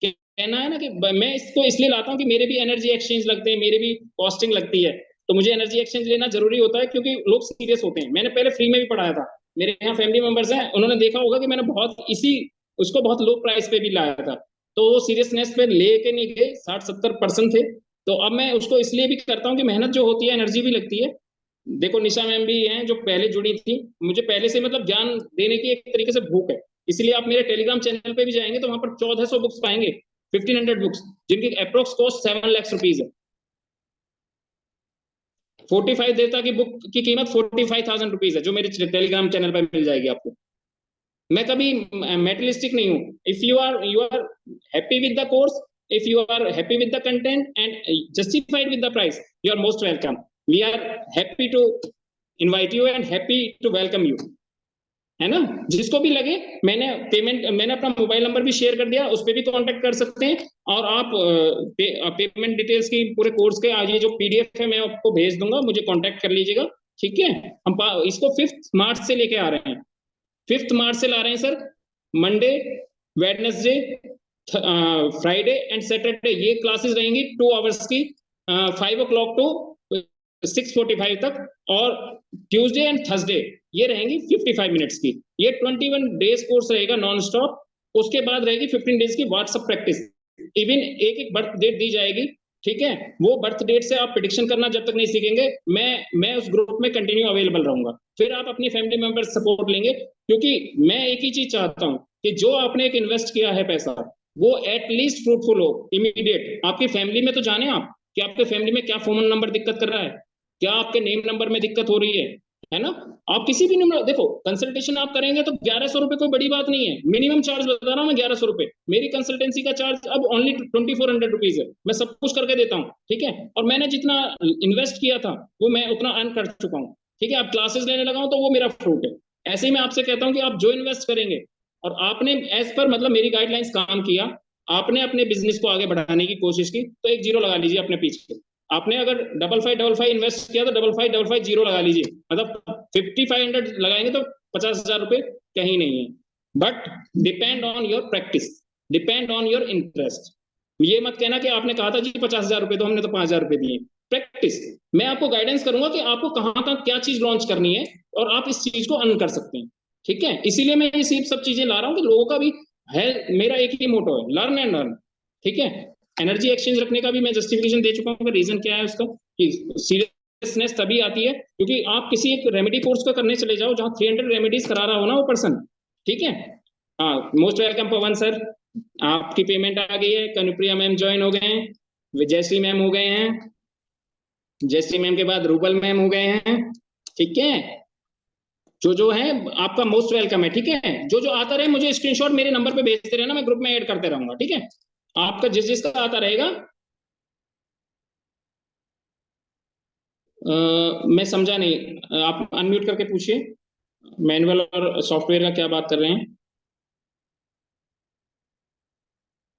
कहना है ना कि मैं इसको इसलिए लाता हूँ कि मेरे भी एनर्जी एक्सचेंज लगते हैं, मेरे भी कॉस्टिंग लगती है, तो मुझे एनर्जी एक्सचेंज लेना जरूरी होता है, क्योंकि लोग सीरियस होते हैं। मैंने पहले फ्री में भी पढ़ाया था, मेरे यहाँ फैमिली मेंबर्स हैं, उन्होंने देखा होगा कि मैंने बहुत इसी उसको बहुत लो प्राइस पे भी लाया था, तो वो सीरियसनेस पे लेके नहीं गए, 60-70% थे। तो अब मैं उसको इसलिए भी करता हूँ कि मेहनत जो होती है एनर्जी भी लगती है। देखो निशा मैम भी हैं जो पहले जुड़ी थी, मुझे पहले से मतलब ज्ञान देने की एक तरीके से भूख है। इसलिए आप मेरे टेलीग्राम चैनल पे भी जाएंगे तो वहां पर 1400 बुक्स पाएंगे, 1500 बुक्स, जिनकी अप्रोक्स कॉस्ट 7 लाख रुपीज है। 45 देता की बुक की कीमत 45,000 रुपीज है, जो मेरे टेलीग्राम चैनल पर मिल जाएगी आपको। मैं कभी मेटलिस्टिक नहीं हूँ। If you are happy with the course, if you are happy with the content and justified with the price, you are most welcome. We are happy to invite you and happy to welcome you. है ना। जिसको भी लगे, मैंने अपना mobile number भी share कर दिया, उस पर भी कांटेक्ट कर सकते हैं। और आप पेमेंट डिटेल्स की पूरे कोर्स के आज ये जो पीडीएफ है मैं आपको भेज दूंगा, मुझे कांटेक्ट कर लीजिएगा, ठीक है। हम इसको 5 मार्च से लेके आ रहे हैं, 5 मार्च से ला रहे हैं sir. Monday, Wednesday, Friday and Saturday ये क्लासेस रहेंगी 2 आवर्स की, 5 o'clock टू 6:45 तक। और ट्यूसडे एंड थर्सडे ये रहेंगी 55 मिनट्स की। ये 21 डेज कोर्स रहेगा नॉन स्टॉप। उसके बाद रहेगी 15 डेज की व्हाट्सएप प्रैक्टिस। इवन एक बर्थ डेट दी जाएगी, ठीक है। वो बर्थ डेट से आप प्रिडिक्शन करना जब तक नहीं सीखेंगे, मैं उस ग्रुप में कंटिन्यू अवेलेबल रहूंगा। फिर आप अपनी फैमिली मेंबर सपोर्ट लेंगे, क्योंकि मैं एक ही चीज चाहता हूं कि जो आपने एक इन्वेस्ट किया है पैसा, वो एटलीस्ट फ्रूटफुल हो, इमीडिएट। आपकी फैमिली में तो जाने आप कि आपके फैमिली में क्या फोन नंबर दिक्कत कर रहा है, क्या आपके नेम नंबर में दिक्कत हो रही है ना। आप किसी भी नंबर देखो, कंसल्टेशन आप करेंगे तो 1100 रुपए कोई बड़ी बात नहीं है। मिनिमम चार्ज बता रहा हूं मैं 1100 रुपए। मेरी कंसल्टेंसी का चार्ज अब ओनली 2400 रुपीज है। मैं सब कुछ करके देता हूं, ठीक है। और मैंने जितना इन्वेस्ट किया था वो मैं उतना अर्न कर चुका हूं, ठीक है। आप क्लासेस लेने लगा हूं तो वो मेरा फ्रूट है। ऐसे ही मैं आपसे कहता हूं कि आप जो इन्वेस्ट करेंगे और आपने एज पर मतलब मेरी गाइडलाइंस काम किया, आपने अपने बिजनेस को आगे बढ़ाने की कोशिश की, तो एक 0 लगा लीजिए अपने पीछे। आपने अगर 5555 इन्वेस्ट किया तो 5555 0 लगा लीजिए। मतलब 5500 लगाएंगे तो 50,000 रुपए कहीं नहीं है। But depend on your practice, depend on your interest. ये मत कहना कि आपने कहा था जी 50,000 रुपए तो हमने तो 5,000 रुपए दिए। प्रैक्टिस, मैं आपको गाइडेंस करूंगा कि आपको कहाँ कहाँ क्या चीज लॉन्च करनी है और आप इस चीज को अर्न कर सकते हैं, ठीक है। इसीलिए मैं ये सब चीजें ला रहा हूँ कि लोगों का भी है। मेरा एक ही मोटो है, लर्न एंड अर्न, ठीक है। एनर्जी एक्सचेंज रखने का भी मैं जस्टिफिकेशन दे चुका हूँ। रीजन क्या है उसका, कि सीरियसनेस तभी आती है क्योंकि आप किसी एक रेमेडी कोर्स का करने चले जाओ जहां 300 रेमेडीज करा रहा हो ना वो पर्सन, ठीक है। हाँ, मोस्ट वेलकम पवन सर, आपकी पेमेंट आ गई है। कनुप्रिया मैम ज्वाइन हो गए हैं, विजयश्री मैम हो गए हैं, जयश्री मैम के बाद रूबल मैम हो गए हैं, ठीक है। जो है आपका मोस्ट वेलकम है, ठीक है। जो आता रहे मुझे स्क्रीनशॉट मेरे नंबर पे भेजते रहना, मैं ग्रुप में ऐड करते रहूंगा, ठीक है। आपका जिसका आता रहेगा मैं समझा नहीं, आप अनम्यूट करके पूछिए। मैनुअल और सॉफ्टवेयर का क्या बात कर रहे हैं?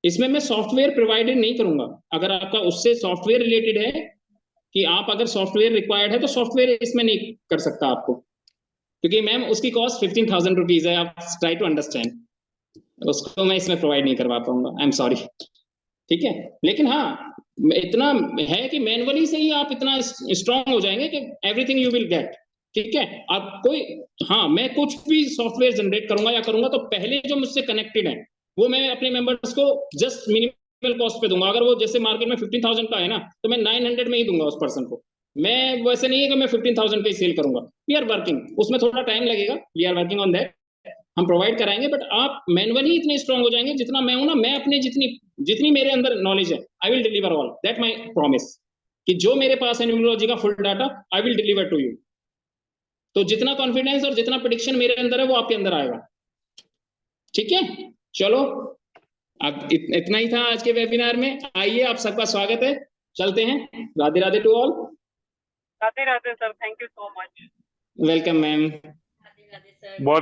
इसमें मैं सॉफ्टवेयर प्रोवाइडेड नहीं करूंगा। अगर आपका उससे सॉफ्टवेयर रिलेटेड है कि आप अगर सॉफ्टवेयर रिक्वायर्ड है तो सॉफ्टवेयर इसमें नहीं कर सकता आपको, क्योंकि मैम उसकी कॉस्ट 15,000 रुपीज है। आप ट्राई टू अंडरस्टैंड, उसको मैं इसमें प्रोवाइड नहीं करवा पाऊंगा, आई एम सॉरी, ठीक है। लेकिन हाँ इतना है कि मैनुअली से ही आप इतना स्ट्रांग हो जाएंगे कि एवरीथिंग यू विल गेट, ठीक है। आप कोई, हाँ मैं कुछ भी सॉफ्टवेयर जनरेट करूंगा या करूंगा तो पहले जो मुझसे कनेक्टेड है वो मैं अपने मेंबर्स को जस्ट मिनिमल कॉस्ट पे दूंगा। अगर वो जैसे मार्केट में 15,000 का है ना तो मैं 900 में ही दूंगा उस पर्सन को। मैं वैसे नहीं है कि मैं 15,000 पे ही सेल करूंगा। वी आर वर्किंग, उसमें थोड़ा टाइम लगेगा, we are working on that, हम प्रोवाइड कराएंगे। बट आप मैनुअली इतने स्ट्रांग हो जाएंगे जितना मैं हूं ना। मैं अपने जितनी मेरे अंदर नॉलेज है I will deliver all that, my promise, कि जो मेरे पास है न्यूमरोलॉजी का full data I will deliver to you. तो जितना कॉन्फिडेंस और जितना प्रेडिक्शन मेरे अंदर है वो आपके अंदर आएगा, ठीक है। चलो अब इतना ही था आज के वेबिनार में। आइए, आप सबका स्वागत है, चलते हैं। Radhe Radhe to all. Radhe Radhe sir, thank you so much. Welcome ma'am. Radhe Radhe sir. बहुत